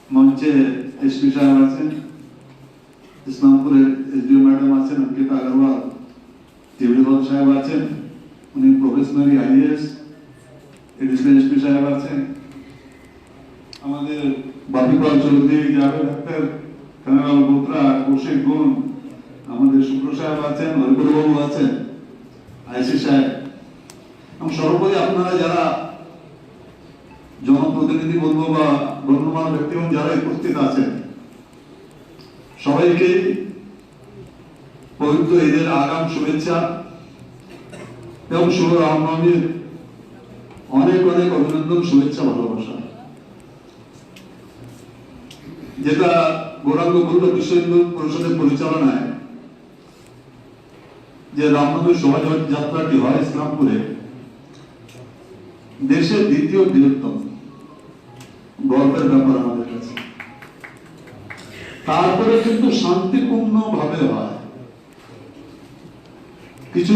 মঞ্চে এসপি সাহেব আছেন, ইসলামপুরের এসডিও ম্যাডাম আছেন, অঙ্কিতা আগরওয়াল, টিবলিওয়াল সাহেব আছেন, উনি প্রফেশনালি আইএএস, এডিশনাল এসপি সাহেব আছেন, আমাদের বাপিপাল চৌধুরী, জাভেদ আক্তার, কানাইলাল বোত্রা, কৌশিক গুণ, আমাদের শুক্র সাহেব আছেন, হরিপুরবাবু আছেন, আইসি সাহেব এবং সর্বোপরি আপনারা যারা জনপ্রতিনিধি বলবো বা গণ্যমান্য ব্যক্তিগণ যারা উপস্থিত আছেন, সবাইকে পবিত্র ঈদের আগাম শুভেচ্ছা এবং শুভ রামনবমীর অনেক অনেক অভিনন্দন, শুভেচ্ছা, ভালোবাসা। যেটা গৌরাঙ্গ বলল বিশ্ব হিন্দু পরিষদের পরিচালনায় যে রামনবমী শোভাযাত্রাটি হয় ইসলামপুরে, দেশের দ্বিতীয় বৃহত্তম, গর্বের ব্যাপার আমাদের কাছে। তারপরে কিন্তু শান্তিপূর্ণ ভাবে হয়। কিছু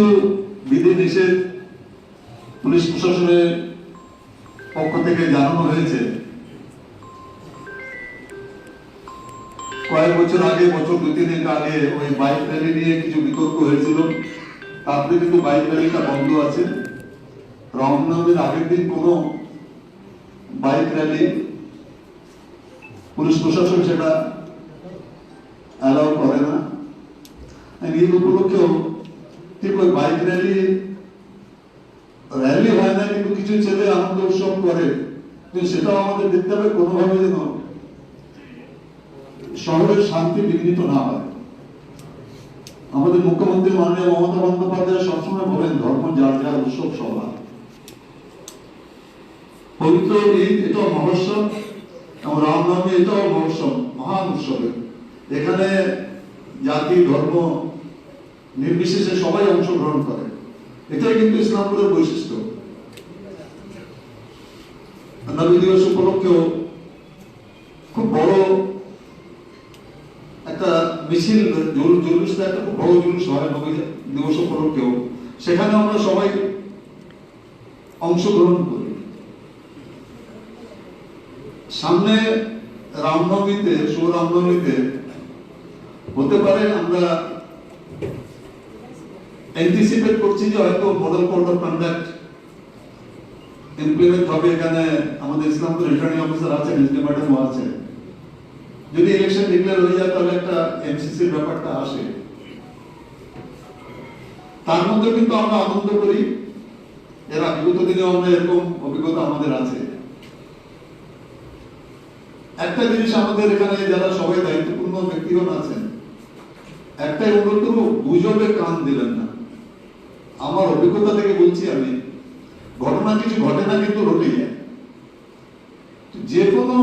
বিধি নিষেধ পুলিশ প্রশাসনের পক্ষ থেকে জানানো হয়েছে। কয়েক বছর আগে, বছর 2-3 আগে ওই বাইক র্যালি নিয়ে কিছু বিতর্ক হয়েছিল, তারপরে কিন্তু বাইক র্যালিটা বন্ধ আছে। রামনবমীর আগের দিন কোনো বাইক র্যালি পুলিশ প্রশাসন সেটা অ্যালাউ করে না। ঈদ উপলক্ষেও ঠিক ওই বাইক র্যালি হয় না, কিন্তু কিছু ছেলে আনন্দ উৎসব করে, কিন্তু সেটাও আমাদের দেখতে হবে কোনোভাবে যেন শহরের শান্তি বিঘ্নিত না হয়। আমাদের মুখ্যমন্ত্রী মাননীয় মমতা বন্দ্যোপাধ্যায় সবসময় বলেন ধর্ম যার যার উৎসব সবার। পবিত্র ঈদ এটাও মহোৎসব এবং রামনবমী এটাও মহোৎসব, মহান উৎসবে। এখানে জাতি ধর্ম নির্বিশেষে সবাই অংশগ্রহণ করে, এটাই কিন্তু ইসলামপুরের বৈশিষ্ট্য। নবী দিবস উপলক্ষেও খুব বড় একটা মিছিল, জুলুসটা একটা খুব বড় জুলুস হয় নবী দিবস উপলক্ষেও, সেখানে আমরা সবাই অংশগ্রহণ করি। সামনে রামনবমীতে, শুভ রামনবমীতে হতে পারে আমরা অ্যান্টিসিপেট করছি যে হয়তো model code of conduct implement হবে। এখানে আমাদের ইসলামপুর রিটার্নিং অফিসার আছেন, এসডি ম্যাডামও আছে। যদি ইলেকশন ডিক্লেয়ার হয়ে যায় তাহলে একটা এমসিসির ব্যাপারটা আসে। তার মধ্যে কিন্তু আমরা আনন্দ করি এরা বিগত দিনেও আমরা এরকম অভিজ্ঞতা আমাদের আছে। একটা জিনিস আমাদের এখানে যারা সবাই দায়িত্বপূর্ণ ব্যক্তিগণ আছেন, একটাই অনুরোধ করবো, গুজবে কান দিবেন না। আমার অভিজ্ঞতা থেকে বলছি আমি, ঘটনা কিছু ঘটে না কিন্তু রটে যায়। যে কোনো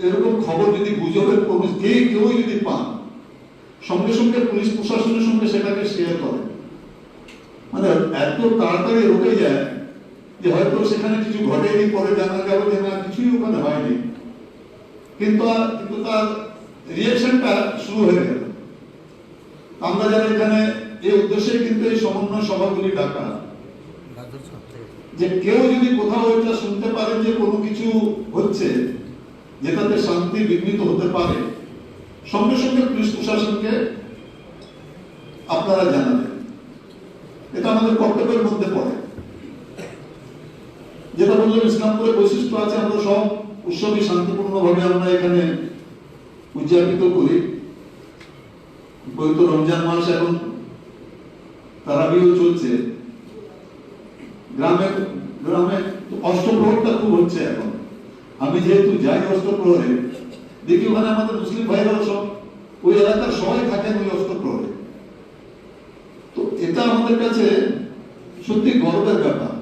এরকম খবর যদি গুজবের কোনো কেউ যদি পান, সঙ্গে সঙ্গে পুলিশ প্রশাসনের সঙ্গে সেটাকে শেয়ার করে, মানে এত তাড়াতাড়ি রটে যায় যে হয়তো সেখানে কিছু ঘটেনি, পরে জানা গেল যে না কিছুই ওখানে হয়নি, কিন্তু তার রিয়াকশনটা শুরু হয়ে গেল। আমরা যারা এখানে এই উদ্দেশ্যে কিন্তু এই সমন্বয় সভাগুলি ডাকা, যে কেউ যদি কোথাও এটা শুনতে পারেন যে কোনো কিছু হচ্ছে যেটাতে শান্তি বিঘ্নিত হতে পারে, সঙ্গে সঙ্গে পুলিশ প্রশাসনকে আপনারা জানাবেন। এটা আমাদের কর্তব্যের মধ্যে পড়ে। যেটা বললাম, ইসলামপুরের বৈশিষ্ট্য আছে, আমরা সব উৎসবই শান্তিপূর্ণভাবে আমরা এখানে উদযাপিত করি। পবিত্র রমজান মাস, এখন তারাবিও চলছে। গ্রামে গ্রামে অষ্টপ্রহরটা খুব হচ্ছে এখন। আমি যেহেতু যাই অষ্টপ্রহরে, দেখি ওখানে আমাদের মুসলিম ভাইরাও সব ওই এলাকার সবাই থাকেন ওই অষ্টপ্রহরে। তো এটা আমাদের কাছে সত্যি গর্বের ব্যাপার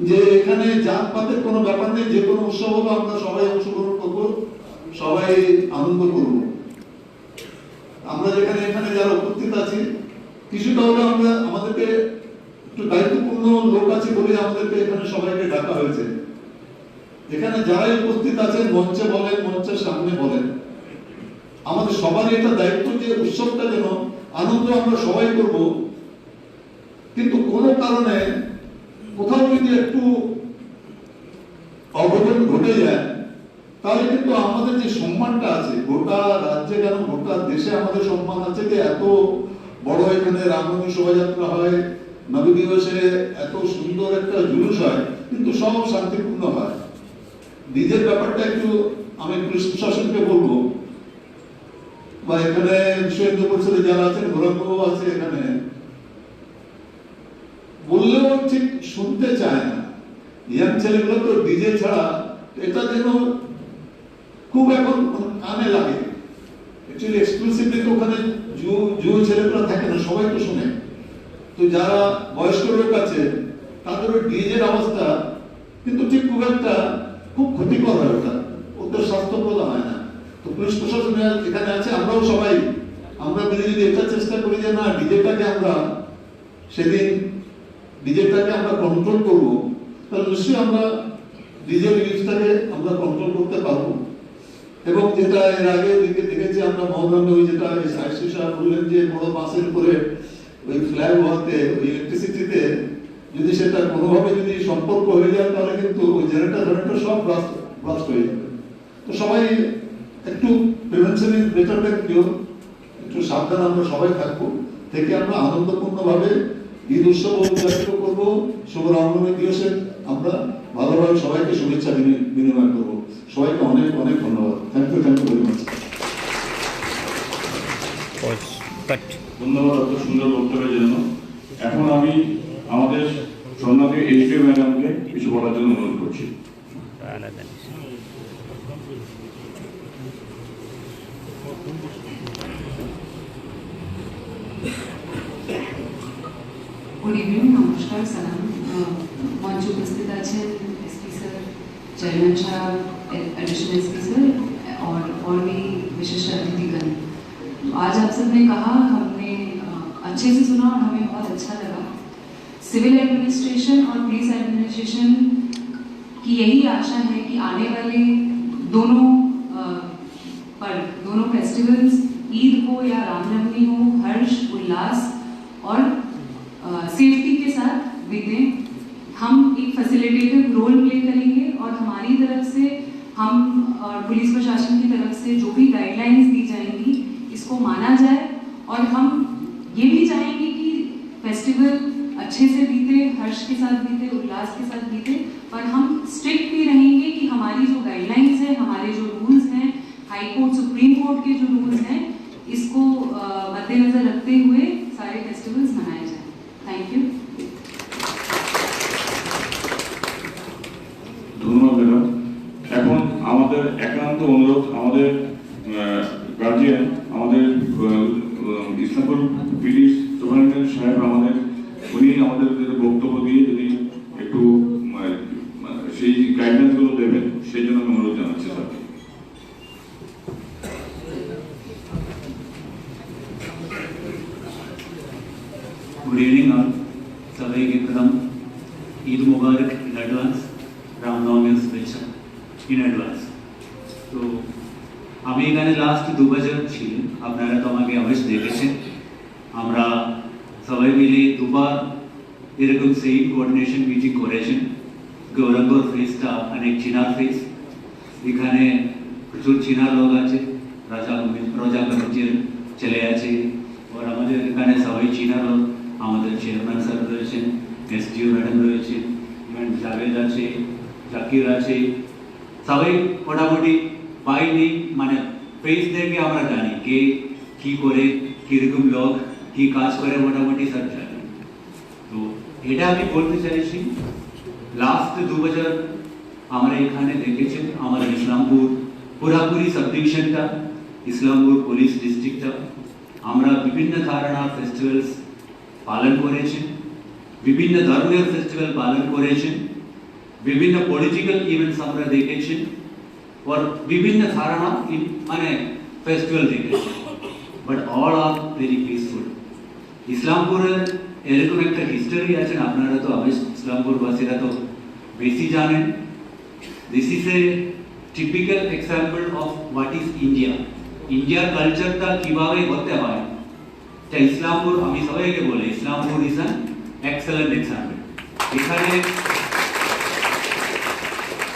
যে এখানে জাতপাতের কোনো ব্যাপার নেই। যে কোনো উৎসব হলো আমরা সবাই অংশগ্রহণ করবো, সবাই আনন্দ করব। আমরা যেখানে এখানে যারা উপস্থিত আছি, কিছুটা হলে আমরা আমাদেরকে একটু দায়িত্বপূর্ণ লোক আছে বলে আমাদেরকে এখানে সবাইকে ডাকা হয়েছে। এখানে যারাই উপস্থিত আছেন, মঞ্চে বলেন, মঞ্চের সামনে বলেন, আমাদের সবারই এটা দায়িত্ব যে উৎসবটা যেন আনন্দ আমরা সবাই করব, কিন্তু কোনো কারণে কোথাও যদি একটু অঘটন ঘটে যায়, তাহলে কিন্তু আমাদের যে সম্মানটা আছে গোটা রাজ্যে, কেন গোটা দেশে আমাদের সম্মান আছে যে এত বড় এখানে রামনবমী শোভাযাত্রা হয়, নবী দিবসে এত সুন্দর একটা জুলুস হয়, কিন্তু সব শান্তিপূর্ণ হয়। ডিজের ব্যাপারটা একটু আমি পুলিশ প্রশাসনকে বলবো, বা এখানে বিশ্ব হিন্দু পরিষদে যারা আছেন, গৌরব আছে এখানে, বললেও ঠিক শুনতে চায় না। ইয়াং ছেলেগুলো তো ডিজে ছাড়া এটা যেন খুব এখন কানে লাগে। অ্যাকচুয়ালি এক্সক্লুসিভলি তো ওখানে যুব ছেলেগুলো থাকে না, সবাই তো শুনে। তো যারা বয়স্ক লোক আছে তাদের ওই ডিজের অবস্থা কিন্তু ঠিক খুব ক্ষতিকর হয়, ওটা ওদের স্বাস্থ্যপ্রদ হয় না। তো পুলিশ প্রশাসন এখানে আছে, আমরাও সবাই আমরা মিলে যদি এটা চেষ্টা করি যে না ডিজেটাকে আমরা সেদিন ডিজেটাকে আমরা কন্ট্রোল করবো, তাহলে নিশ্চয়ই আমরা ডিজে ইউজটাকে আমরা কন্ট্রোল করতে পারবো। এবং যেটা এর আগে দেখেছি আমরা মহরমে, ওই যেটা আইসি সাহেব বললেন যে বড় বাসের উপরে ওই ফ্ল্যাগ হওয়াতে ওই ইলেকট্রিসিটিতে যদি সেটা কোনোভাবে যদি সম্পর্ক হয়ে যায়, তাহলে কিন্তু ওই জেনারেটর সব ব্লাস্ট হয়ে যাবে। তো সবাই একটু prevention is better than cure, একটু সাবধান আমরা সবাই থাকবো, থেকে আমরা আনন্দপূর্ণভাবে ঈদ উৎসব উদযাপিত করবো। শুভ রামনবমী দিবসে আমরা ভালোভাবে সবাইকে শুভেচ্ছা বিনিময় করবো। সবাইকে অনেক অনেক ধন্যবাদ। Thank you very much. ধন্যবাদ এত সুন্দর বক্তব্যের জন্য। এখন আমি আমাদের সম্মানীয় এসডিও ম্যাডামকে কিছু বলার জন্য অনুরোধ করছি। गुड इवनिंग, नमस्कार, सलाम। मंच उपस्थित आছেন एसपी सर, चेयरमैन साहब, एडिशनल एसपी सर और भी विशिष्ट अतिथिगण। आज आप सबने कहा, हमने अच्छे से सुना और हमें बहुत अच्छा लगा। सिविल एडमिनिस्ट्रेशन और पुलिस एडमिनिस्ट्रेशन की यही आशा है कि आने वाले दोनों फेस्टिवल्स, ईद हो या रामनवमी हो, हर्ष उल्लास और सेफ्टी के साथ बीते। हम एक फैसिलिटेटिव रोल प्ले करेंगे और हमारी तरफ से हम और पुलिस प्रशासन की तरफ से जो भी गाइडलाइंस दी जाएंगी इसको माना जाए। और हम ये भी चाहेंगे कि फेस्टिवल अच्छे से बीते, हर्ष के साथ बीते, उल्लास के साथ बीते, पर हम स्ट्रिक्ट भी रहेंगे कि हमारी जो गाइडलाइंस है, हमारे जो रूल्स हैं, हाई कोर्ट सुप्रीम कोर्ट के जो रूल्स हैं, इसको मद्देनजर रखते हुए सारे फेस्टिवल्स मनाए जाएं। Thank you. ধন্যবাদ ম্যাডাম। এখন আমাদের একান্ত অনুরোধ, আমাদের গার্জিয়ান, আমাদের ইসলামপুর পুলিশ সুপারিনটেন্ডেন্ট সাহেব উনি আমাদের বক্তব্য দিয়ে যদি একটু সেই গাইডলাইন্স গুলো দেবেন, সেই জন্য আমি অনুরোধ জানাচ্ছি স্যার। गुड इवनिंग ऑल, सभी के प्रथम ईद मुबारक इन एडवांस, रामनवमी शुभेच्छा इन एडवांस। তো আমি এখানে লাস্ট 2 বছর ছিলাম, আপনারা তো আমাকে অবশ্য দেখেছেন। আমরা সবাই মিলে দুবার এরকম সেম কোঅর্ডিনেশন মিটিং করেছেন। গৌরঙ্গর ফেসটা অনেক চিনার ফেস, এখানে প্রচুর চিনার লোক আছে, রাজা কমিটির চলে আছে, আর আমাদের এখানে সবাই চিনার লোক। আমাদের চেয়ারম্যান স্যার রয়েছেন, এসডিও ম্যাডাম রয়েছেন, ইভেন জাভেদ আছে, জাকির আছে, সবাই মোটামুটি বাইরে মানে ফেস দেখে আমরা জানি কে কি করে, কিরকম লোক কি কাজ করে, মোটামুটি সব জানি। তো এটা আমি বলতে চাইছি, লাস্ট 2 বছর আমরা এখানে দেখেছেন আমাদের ইসলামপুর পুরাপুরি সাব ডিভিশনটা, ইসলামপুর পুলিশ ডিস্ট্রিক্টটা আমরা বিভিন্ন ধরনের ফেস্টিভ্যালস পালন করেছেন, বিভিন্ন ধর্মের ফেস্টিভ্যাল পালন করেছেন, বিভিন্ন পলিটিক্যাল ইভেন্টস আমরা দেখেছেন, और विभिन्न धारणा माने फेस्टिवल দেখেছেন, but all are very peaceful. ইসলামপুরের এরকম একটা হিস্টোরি আছে, আপনারা তো অবশ্যই ইসলামপুর বাসীরা তো বেশি জানেন। This is a typical example of what is India. ইন্ডিয়ার কালচারটা কিভাবে হতে হয়, তা ইসলামপুর, আমি সবাইকে বলি Islampur is an excellent example. এখানে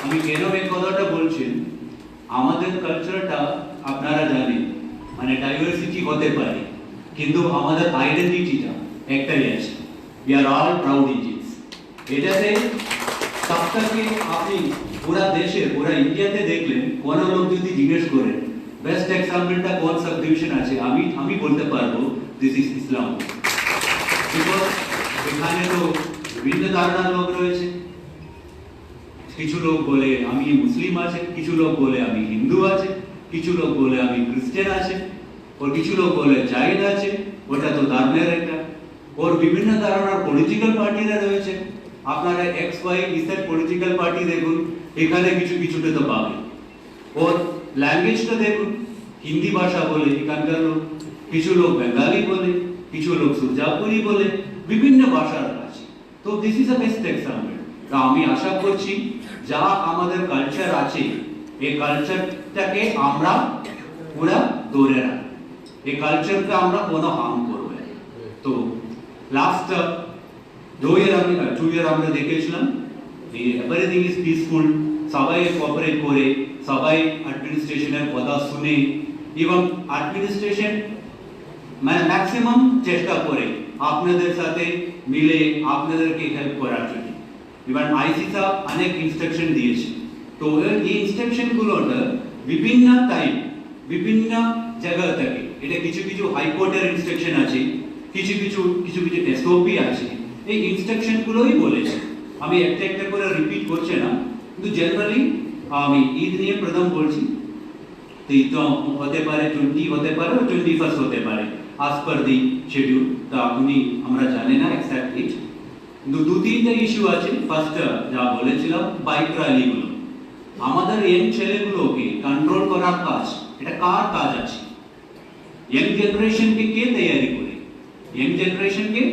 আমি কেন এই কথাটা বলছি, আমাদের কালচারটা আপনারা জানেন মানে ডাইভার্সিটি হতে পারে, কিন্তু আমাদের আইডেন্টিটিটা একটাই আছে, we are all proud Indians. এটাতে সবটাকে আপনি পুরা দেশে পুরা ইন্ডিয়াতে দেখলেন, কোনো লোক যদি জিজ্ঞেস করেন বেস্ট এক্সাম্পলটা কোন সাব ডিভিশন আছে, আমি বলতে পারবো দিস ইজ ইসলামপুর। বিকজ এখানে তো বিভিন্ন ধারণার লোক রয়েছে, কিছু লোক বলে আমি মুসলিম আছে, কিছু লোক বলে আমি হিন্দু আছে, কিছু লোক বলে আমি খ্রিস্টান আছে, और কিছু লোক বলে জাইদ আছে, ওটা তো ধর্মের একটা। और বিভিন্ন ধরনের পলিটিক্যাল পার্টিরা রয়েছে, আপনারা এক্স ওয়াই ইসেট পলিটিক্যাল পার্টি দেখুন, এখানে কিছু কিছুতে তো পাবে। और ল্যাঙ্গুয়েজটা দেখুন, হিন্দি ভাষা বলে এখানকার লোক, কিছু লোক বেঙ্গালি বলে, কিছু লোক সুরজাপুরি বলে, বিভিন্ন ভাষার আছে। তো this is a best example. আমি আশা করছি যা আমাদের কালচার আছে, এই কালচারটাকে আমরা পুরা ধরে রাখবো, এই কালচারকে আমরা কোনো হার্ম করব না। তো লাস্ট 2 ইয়ার আমরা দেখেছিলাম এভরিথিং ইজ পিসফুল, সবাই কোঅপারেট করে, সবাই অ্যাডমিনিস্ট্রেশনের কথা শুনে, এবং অ্যাডমিনিস্ট্রেশন মানে ম্যাক্সিমাম চেষ্টা করে আপনাদের সাথে মিলে আপনাদেরকে হেল্প করার জন্য। ইভেন আইসি সাহেব অনেক ইনস্ট্রাকশন দিয়েছে, তো এই ইনস্ট্রাকশন গুলোটা বিভিন্ন টাইম বিভিন্ন জায়গা থেকে, এটা কিছু কিছু হাইকোর্টের ইনস্ট্রাকশন আছে, কিছু কিছু এসওপি আছে, এই ইনস্ট্রাকশন গুলোই বলেছে। আমি একটা একটা করে রিপিট করছি না, কিন্তু জেনারেলি আমি ঈদ নিয়ে প্রথম বলছি। তো ঈদ তো হতে পারে 20 হতে পারে, 21 হতে পারে, as per the schedule। তো আপনি আমরা জানি না এক্সাক্ট ডেট, কিন্তু 2-3টা ইস্যু আছে। ফার্স্ট যা বলেছিলাম বাইক র্যালিগুলো, আমাদের ইয়াং ছেলেগুলোকে কন্ট্রোল করার কাজ, এটা কার কাজ আছে? ইয়াং জেনারেশনকে কে তৈরি করে? ইয়াং জেনারেশনকে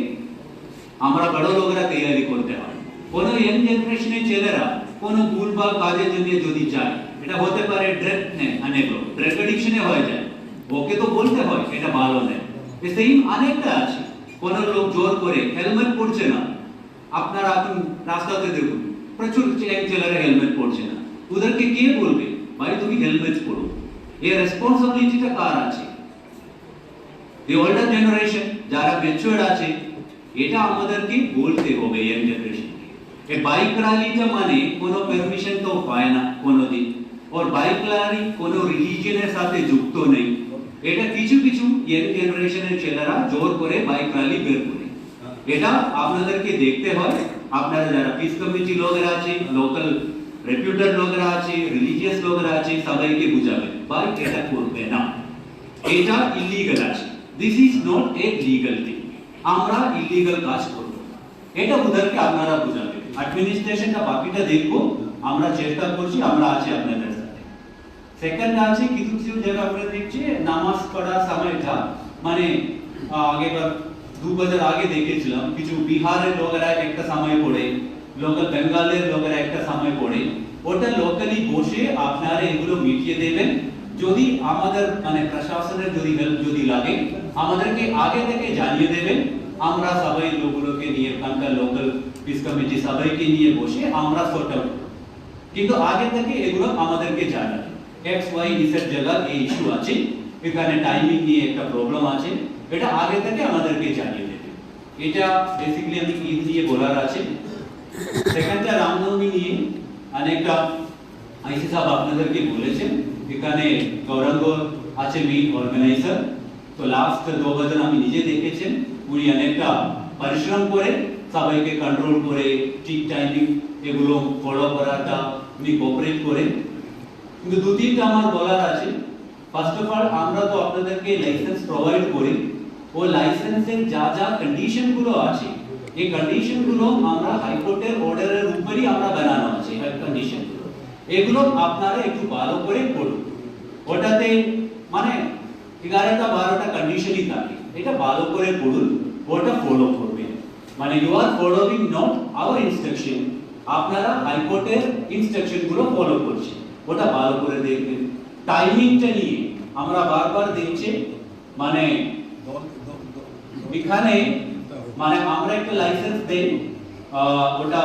আমরা বড় লোকেরা তৈরি করতে হয়। কোন ইয়াং জেনারেশনের ছেলেরা কোন ভুলভাল কাজের জন্য যদি যায়, এটা হতে পারে ড্রাগ নেয়, অনেক লোক ড্রাগ এডিকশনে হয়ে যায়, ওকে তো বলতে হয় এটা ভালো নয়। সেই অনেকটা আছে, কোন লোক জোর করে হেলমেট পরছে না, আপনারা এখন রাস্তাতে দেখুন প্রচুর ছেলেরা হেলমেট পরছে না, ওদেরকে কে বলবে ভাই তুমি হেলমেট পরো? এই রেসপন্সিবিলিটিটা কার আছে? দি ওল্ডার জেনারেশন যারা ম্যাচিউরড আছে, এটা আমাদেরকে বলতে হবে ইয়াং জেনারেশনকে। এই বাইক র্যালিটা মানে কোনো পারমিশন তো হয় না কোনোদিন, और বাইক র্যালি কোনো রিলিজিয়নের সাথে যুক্ত নেই। এটা কিছু কিছু ইয়াং জেনারেশনের ছেলেরা জোর করে বাইক র্যালি বের করে, এটা আপনাদেরকে দেখতে হয়। আপনারা যারা পিস কমিটি লোকেরা আছে, লোকাল রেপুটেড লোকেরা আছে, রিলিজিয়াস লোকেরা আছে, সবাইকে বুঝাবে ভাই এটা করবে না, এটা ইলিগাল আছে, this is not a legal thing, আমরা ইলিগাল কাজ করব, এটা ওদেরকে আপনারা বুঝাবেন। অ্যাডমিনিস্ট্রেশনটা বাকিটা দেখবো, আমরা চেষ্টা করছি, আমরা আছি আপনাদের সাথে। সেকেন্ড আছে কিছু কিছু জায়গা করে দেখছি নামাজ পড়ার সময়টা মানে আগেবার 2 বছর আগে দেখেছিলাম কিছু বিহারের লোকেরা একটা সময় পড়ে, লোকাল বেঙ্গলের লোকেরা একটা সময় পড়ে, ওটা লোকালি বসে আপনারা এগুলো মিটিয়ে দেবেন। যদি আমাদের মানে প্রশাসনের যদি হেল্প যদি লাগে আমাদেরকে আগে থেকে জানিয়ে দেবেন, আমরা সবাই লোকগুলোকে নিয়ে ওখানকার লোকাল পিস কমিটি সবাইকে নিয়ে বসে আমরা সর্ট আউট, কিন্তু আগে থেকে এগুলো আমাদেরকে জানাবে এক্স ওয়াই ইসের জায়গায় এই ইস্যু আছে, এখানে টাইমিং নিয়ে একটা প্রবলেম আছে, এটা আগে থেকে আমাদেরকে জানিয়ে দেবে। এটা বেসিক্যালি আমি ঈদ নিয়ে বলার আছে। সেকেন্ডটা রামনবমী নিয়ে অনেকটা আইসি সাহেব আপনাদেরকে বলেছেন, এখানে গৌরাঙ্গ আছে মেইন অর্গানাইজার। তো লাস্ট 2 বছর আমি নিজে দেখেছেন উনি অনেকটা পরিশ্রম করে সবাইকে কন্ট্রোল করে ঠিক টাইমিং এগুলো ফলো করাটা উনি কোঅপারেট করে। কিন্তু 2-3টা আমার বলার আছে। ফার্স্ট অফ অল আমরা তো আপনাদেরকে লাইসেন্স প্রোভাইড করি, ও লাইসেন্সের যা যা কন্ডিশন গুলো আছে এই কন্ডিশন গুলো আমরা হাইকোর্টের অর্ডারের উপরই আমরা বানানো আছে এই কন্ডিশন গুলো, এগুলো আপনারা একটু ভালো করে পড়ুন। ওটাতে মানে 11টা-12টা কন্ডিশনই থাকে, এটা ভালো করে পড়ুন, ওটা ফলো করবেন। মানে you are following not our instruction, আপনারা হাইকোর্টের ইনস্ট্রাকশন গুলো ফলো করছেন, ওটা ভালো করে দেখবেন। টাইমিংটা নিয়ে আমরা বারবার দেখছি মানে এখানে মানে আমরা একটা লাইসেন্স দেই ওটা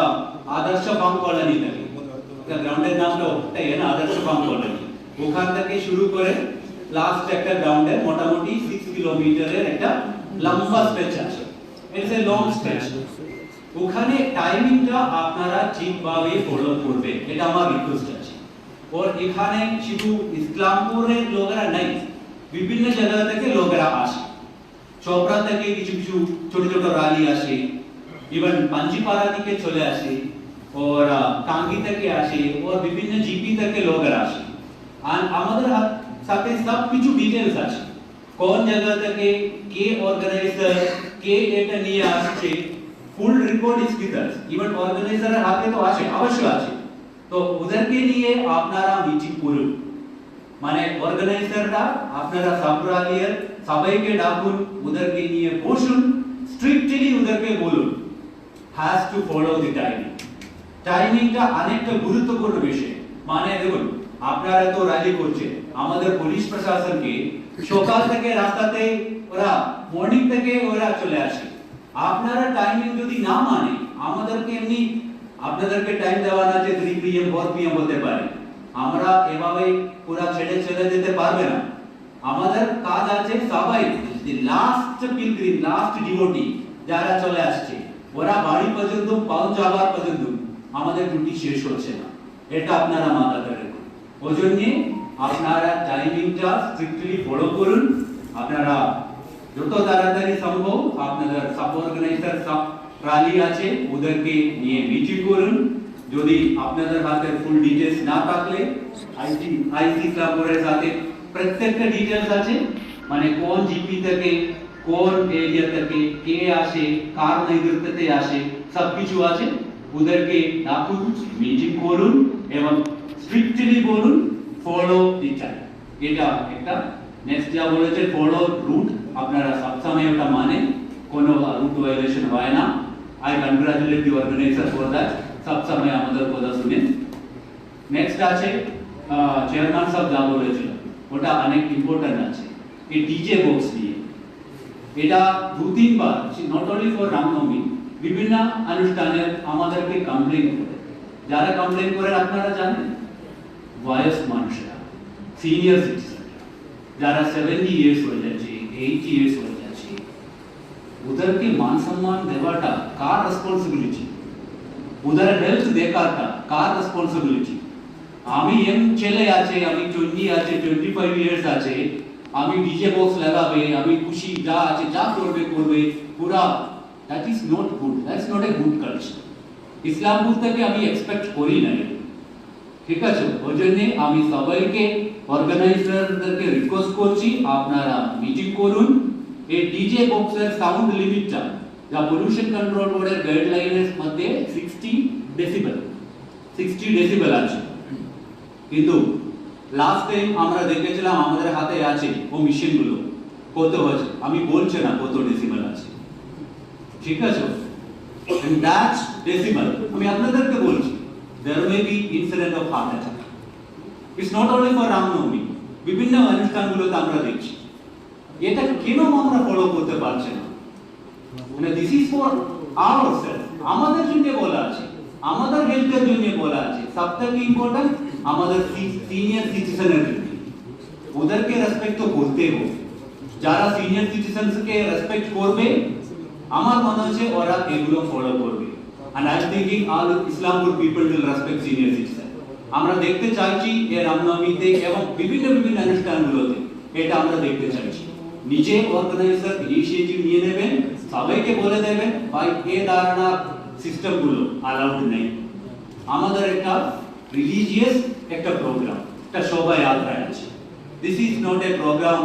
আদর্শ ফার্ম কলোনি থেকে, গ্রাউন্ডের নামটা ওটাই না আদর্শ ফার্ম কলোনি, ওখান থেকে শুরু করে লাস্ট একটা গ্রাউন্ডে মোটামুটি 6 কিলোমিটারের একটা লম্বা স্ট্রেচ আছে, ইটস এ লং স্ট্রেচ। ওখানে টাইমিংটা আপনারা ঠিকভাবে ফলো করবেন, এটা আমার রিকোয়েস্ট আছে। और এখানে শুধু ইসলামপুরের লোকেরা নাই, বিভিন্ন জায়গা থেকে লোকেরা আসে, চোপড়া থেকে কিছু কিছু ছোট ছোট রালি আসে, ইভেন পাঞ্জিপাড়া থেকে চলে আসে, और টাঙ্গি থেকে আসে, और বিভিন্ন জিপি থেকে লোকেরা আসে। আর আমাদের সাথে সব কিছু ডিটেইলস আছে, কোন জায়গা থেকে কে অর্গানাইজার কে এটা নিয়ে আসছে, full report is with us. Even অর্গানাইজারের হাতে তো আছে, অবশ্যই আছে। তো ওদেরকে নিয়ে আপনারা মিটিং করুন, মানে অর্গানাইজাররা আপনারা সাবরালিয়ার সবাইকে ডাকুন, ওদেরকে নিয়ে বসুন, স্ট্রিক্টলি ওদেরকে বলুন has to follow the timing. টাইমিংটা অনেকটা গুরুত্বপূর্ণ বিষয়। মানে দেখুন আপনারা তো র্যালি করছেন, আমাদের পুলিশ প্রশাসনকে সকাল থেকে রাস্তাতে ওরা মর্নিং থেকে ওরা চলে আসে, আপনারা টাইমিং যদি না মানে আমাদেরকে এমনি আপনাদেরকে টাইম দেওয়া আছে 3 PM 4 PM বলতে পারে, আমরা এভাবে পুরো ছেড়ে চলে যেতে পারবে না। আমাদের কাজ আছে সবাই লাস্ট পিলগ্রিম লাস্ট ডিভোটি যারা চলে আসছে ওরা বাড়ি পর্যন্ত পৌঁছাবার পর্যন্ত আমাদের ডিউটি শেষ হচ্ছে না, এটা আপনারা মাথায় রাখুন। ওজন্য আপনারা টাইমিংটা স্ট্রিক্টলি ফলো করুন। আপনারা যত তাড়াতাড়ি সম্ভব আপনাদের সাব অর্গানাইজার সব র্যালি আছে ওদেরকে নিয়ে মিটিং করুন। যদি আপনাদের হাতে ফুল ডিটেইলস না থাকলে আইসি ক্লাবের সাথে প্রত্যেকটা ডিটেইলস আছে, মানে কোন জিপি থেকে কোন এরিয়া থেকে কে আসে, কার নেতৃত্বে আসে, সব কিছু আছে। ওদেরকে ডাকুন, মিটিং করুন এবং স্ট্রিক্টলি বলুন ফলো দি টাইম। এটা একটা নেক্সট যা বলেছে ফলো রুট, আপনারা সবসময় ওটা মানে কোনো রুট ভায়োলেশন হয় না। I congratulate the organizer for that. সব সময় আমাদের কথা শুনে। নেক্সট আছে চেয়ারম্যান সাহেব যা বলেছিল ওটা অনেক ইম্পর্টেন্ট আছে, এই ডিজে বক্স নিয়ে। এটা 2-3 বার নট অনলি ফর রামনবমী বিভিন্ন অনুষ্ঠানে আমাদেরকে কমপ্লেইন করে, যারা কমপ্লেইন করে আপনারা জানেন বয়স মানুষরা, সিনিয়র সিটিজেন যারা 70 ইয়ার্স হয়ে যাচ্ছে, 80 ইয়ার্স হয়ে যাচ্ছে, ওদেরকে মান সম্মান দেওয়াটা কার রেসপন্সিবিলিটি, ওদের হেলথ দেখাটা কার রেসপন্সিবিলিটি। আমি এম ছেলে আছে, আমি 20 আছে, 25 ইয়ার্স আছে, আমি ডিজে বক্স লাগাবে, আমি খুশি যা আছে যা করবে পুরা, that is not good, that's not a good culture. Islampur থেকে আমি এক্সপেক্ট করি না। ঠিক আছে, ওই জন্য আমি সবাইকে অর্গানাইজারদেরকে রিকোয়েস্ট করছি আপনারা মিটিং করুন। এই ডিজে বক্সের সাউন্ড লিমিটটা যা পলিউশন কন্ট্রোল বোর্ডের গাইডলাইনের মধ্যে 60 ডেসিবেল আছে, কিন্তু লাস্ট টাইম আমরা দেখেছিলাম আমাদের হাতে আছে ও মেশিনগুলো কত আছে, আমি বলছি না কত ডেসিবেল আছে, ঠিক আছে? and that's decibel আমি আপনাদেরকে বলছি there may be incident of heart attack. It's not only for Ramnavami, বিভিন্ন অনুষ্ঠানগুলোতে আমরা দেখছি এটা কেন আমরা ফলো করতে পারছি না? মানে দিস ইজ ফর আওয়ারসেলফ, আমাদের জন্য বলা আছে, আমাদের হেলথের জন্য বলা আছে, সবথেকে ইম্পর্টেন্ট আমাদের সিনিয়র সিটিজেনের জন্য। ওদেরকে রেসপেক্ট তো করতে হবে, যারা সিনিয়র সিটিজেনসকে রেসপেক্ট করবে আমার মনে হচ্ছে ওরা এগুলো ফলো করবে। and I am thinking all Islampur people will respect senior citizen. আমরা দেখতে চাইছি এই রামনবমীতে এবং বিভিন্ন বিভিন্ন অনুষ্ঠানগুলোতে এটা আমরা দেখতে চাইছি। নিজে অর্গানাইজার ইনিশিয়েটিভ নিয়ে নেবেন, সবাইকে বলে দেবেন ভাই এই ধারণা সিস্টেমগুলো অ্যালাউড নেই। আমাদের একটা রিলিজিয়াস একটা প্রোগ্রাম, এটা সবাই আগ্রহ আছে। This is not a program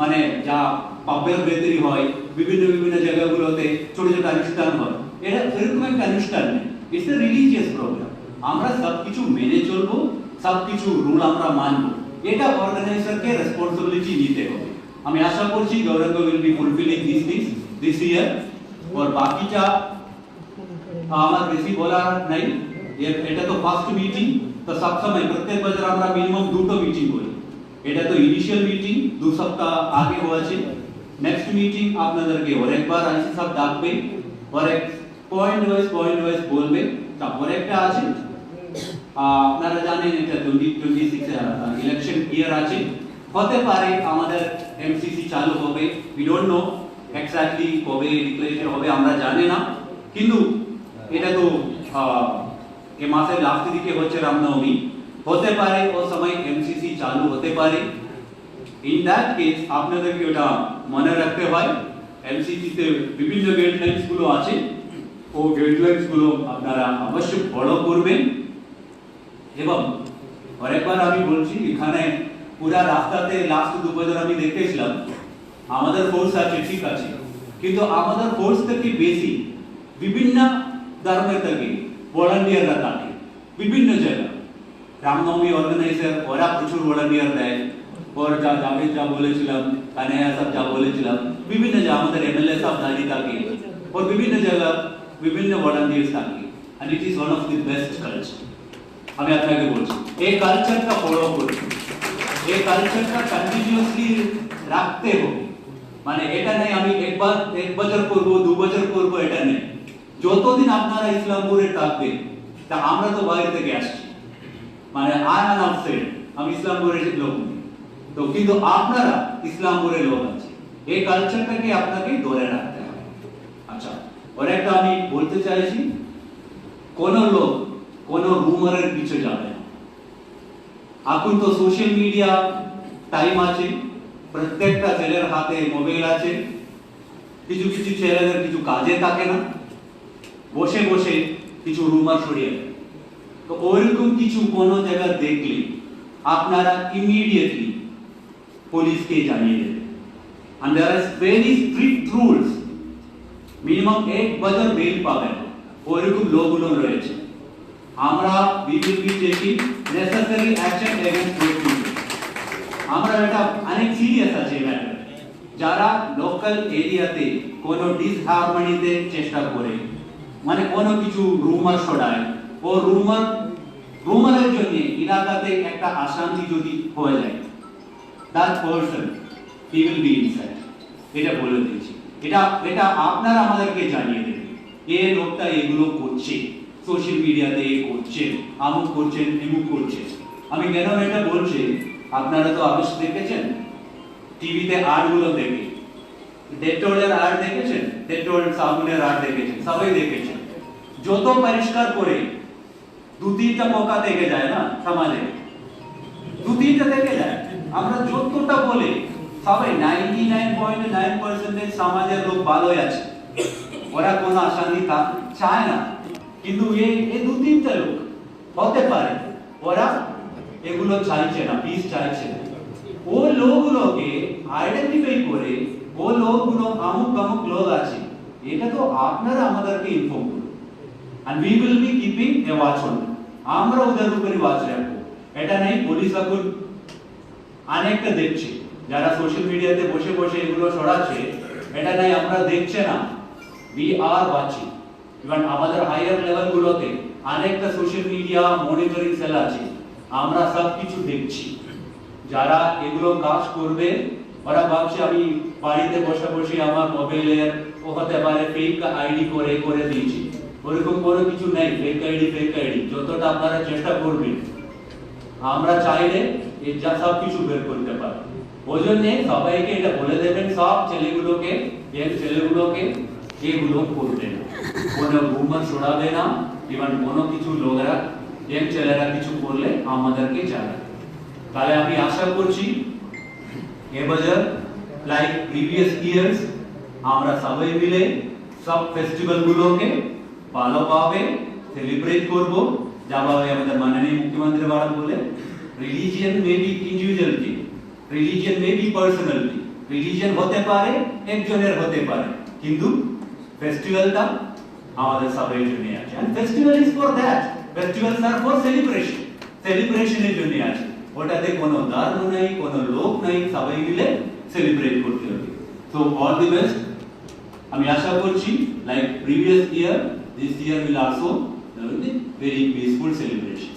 মানে যা পাবের ভেতরি হয়, বিভিন্ন বিভিন্ন জায়গাগুলোতে ছোট ছোট অনুষ্ঠান হয়, এটা এরকম একটা অনুষ্ঠান নেই। ইটস এ রিলিজিয়াস প্রোগ্রাম, আমরা সবকিছু মেনে চলবো, সবকিছু রুল আমরা মানবো, এটা অর্গানাইজারকে রেসপন্সিবিলিটি নিতে হবে। আমি আশা করছি Gouranga will be fulfilling this things this ইয়ার। और বাকিটা আমার বেশি বলার নাই, এটা তো ফার্স্ট মিটিং, তো সবসময় প্রত্যেক বছর আমরা মিনিমাম দুটো মিটিং করি। এটা তো ইনিশিয়াল মিটিং 2 সপ্তাহ আগে হয়েছে, নেক্সট মিটিং আপনাদেরকে আরেকবার আইসি সাহেব ডাকবে, और एक পয়েন্ট ওয়াইজ বলবে। তারপর একটা আছে আপনারা জানেন এটা 2026 ইলেকশন ইয়ার আছে, হতে পারে আমাদের এমসিসি চালু হবে, উই ডোন্ট নো এক্স্যাক্টলি কবে ডিক্লেয়ার হবে আমরা জানি না, কিন্তু এটা তো এই মাসের লাস্ট দিকে হচ্ছে রামনবমী, হতে পারে ও সময় এমসিসি চালু হতে পারে। ইন দ্যাট কেস আপনাদেরকে ওটা মনে রাখতে হয়, এমসিসি তে বিভিন্ন গাইডলাইন্স গুলো আছে, ও গাইডলাইন্স গুলো আপনারা অবশ্যই ফলো করবেন। এবং আরেকবার আমি বলছি, এখানে পুরা রাস্তাতে লাস্ট 2 বছর আমি দেখেছিলাম আমাদের ফোর্স আছে, ঠিক আছে, কিন্তু আমাদের ফোর্স থেকে বেশি বিভিন্ন ধর্মের থেকে ভলান্টিয়াররা থাকে বিভিন্ন জায়গায়। রামনবমী অর্গানাইজার ওরা প্রচুর ভলান্টিয়ার দেয়, और জাভেদ যা বলেছিলাম, কানাইয়া সাহেব যা বলেছিলাম, বিভিন্ন জায়গা আমাদের এমএলএ সাহেব দাঁড়িয়ে থাকে, और বিভিন্ন জায়গা বিভিন্ন ভলান্টিয়ার্স থাকে, and it is one of the best culture। আমি আপনাকে বলছি এই কালচারটা ফলো করুন, এই কালচারটা কন্টিনিউয়াসলি রাখতে হবে। মানে এটা নেই আমি এক বছর করব 2 বছর করব, এটা নেই। যতদিন আপনারা ইসলামপুরে থাকবেন, তা আমরা তো বাইরে থেকে আসছি, মানে আই এম আউটসাইড, আমি ইসলামপুরের লোক নই, তো কিন্তু আপনারা ইসলামপুরের লোক আছে, এই কালচারটাকে আপনাকে ধরে রাখতে হবে। আচ্ছা, আর একটা আমি বলতে চাইছি, কোন লোক কোন রুমারের পিছে যাবে না। এখন তো সোশ্যাল মিডিয়া টাইম আছে, প্রত্যেকটা ছেলের হাতে মোবাইল আছে, কিছু কিছু ছেলেদের কিছু কাজে থাকে না, বসে বসে কিছু রুমার ছড়িয়ে দেয়। তো ওইরকম কিছু কোনো জায়গা দেখলে আপনারা ইমিডিয়েটলি পুলিশকে জানিয়ে দেবেন। and there is very strict rules, minimum 1 বছর বেল পাবেন, ওইরকম লোকগুলো রয়েছে। আমরা we will be taking necessary action against those people। আমরা এটা অনেক সিরিয়াস আছে ম্যাটার। যারা লোকাল এরিয়াতে কোনো ডিসহারমনিতে চেষ্টা করে, মানে কোনো কিছু রুমার ছড়ায়, ও রুমারের জন্য এলাকাতে একটা অশান্তি যদি হয়ে যায়, that person he will be inside। এটা বলে দিয়েছি, এটা আপনারা আমাদেরকে জানিয়ে দেবেন, এই লোকটা এগুলো করছে, সোশ্যাল মিডিয়াতে করছে, আমুক করছেন, এমুক করছে। আমি কেন এটা বলছি, আপনারা তো অবশ্য দেখেছেন টিভিতে আডগুলো দেখে, ডেটলের আড দেখেছেন, ডেটল সাবুনের আড দেখেছেন, সবাই দেখেছেন। যত পরিষ্কার করে 2-3টা পোকা থেকে যায় না সমাজে, 2-3টা থেকে যায়। আমরা যতটা বলে সবাই 99.9% সমাজের লোক ভালোই আছে, ওরা কোনো অশান্তি চায় না, কিন্তু এই 2-3টা লোক হতে পারে ওরা এগুলো চাইছে না, পিস চাইছে না। ও লোকগুলোকে আইডেন্টিফাই করে ও লোকগুলো আমুক আমুক লোক আছে, এটা তো আপনারা আমাদেরকে ইনফর্ম করুন, and we will be keeping a watch on them. আমরা ওদের উপরে ওয়াচ রাখবো। এটা নাই পুলিশ এখন অনেকটা দেখছে, যারা সোশ্যাল মিডিয়াতে বসে বসে এগুলো ছড়াচ্ছে, এটা নাই আমরা দেখছে না, we are watching. ইভেন আমাদের হায়ার লেভেল গুলোতে অনেকটা সোশ্যাল মিডিয়া মনিটরিং সেল আছে, আমরা সব কিছু দেখছি। যারা এগুলো কাজ করবে ওরা ভাবছে আমি বাড়িতে বসে বসে আমার মোবাইলের ও হতে পারে ফেক আইডি করে করে দিয়েছি, ওরকম কোনো কিছু নেই। ফেক আইডি যতটা আপনারা চেষ্টা করবেন, আমরা চাইলে এই যা সব কিছু বের করতে পারি। ওই জন্য সবাইকে এটা বলে দেবেন, সব ছেলেগুলোকে এগুলো করবে না, কোনো রুমার ছড়াবে না। ইভেন কোনো কিছু লোকেরা ছেলেরা কিছু করলে আমাদেরকে জানাবে। তাহলে আমি আশা করছি এবছর লাইক প্রিভিয়াস ইয়ার্স আমরা সবাই মিলে সব ফেস্টিভ্যাল গুলোকে ভালোভাবে সেলিব্রেট করব। যেভাবে আমাদের মাননীয় মুখ্যমন্ত্রী বারা বলে, religion may be individuality, religion may be personality, religion হতে পারে একজনের হতে পারে, কিন্তু ফেস্টিভ্যালটা আমাদের সবাই জন্য আছে। And festival is for that, festivals are for celebration, সেলিব্রেশনের জন্য আছে। ওটাতে কোনো ধর্ম নাই, কোনো লোক নাই, সবাই মিলে সেলিব্রেট করতে হবে। So all the best. আমি আশা করছি like previous year, this year will also very peaceful celebration.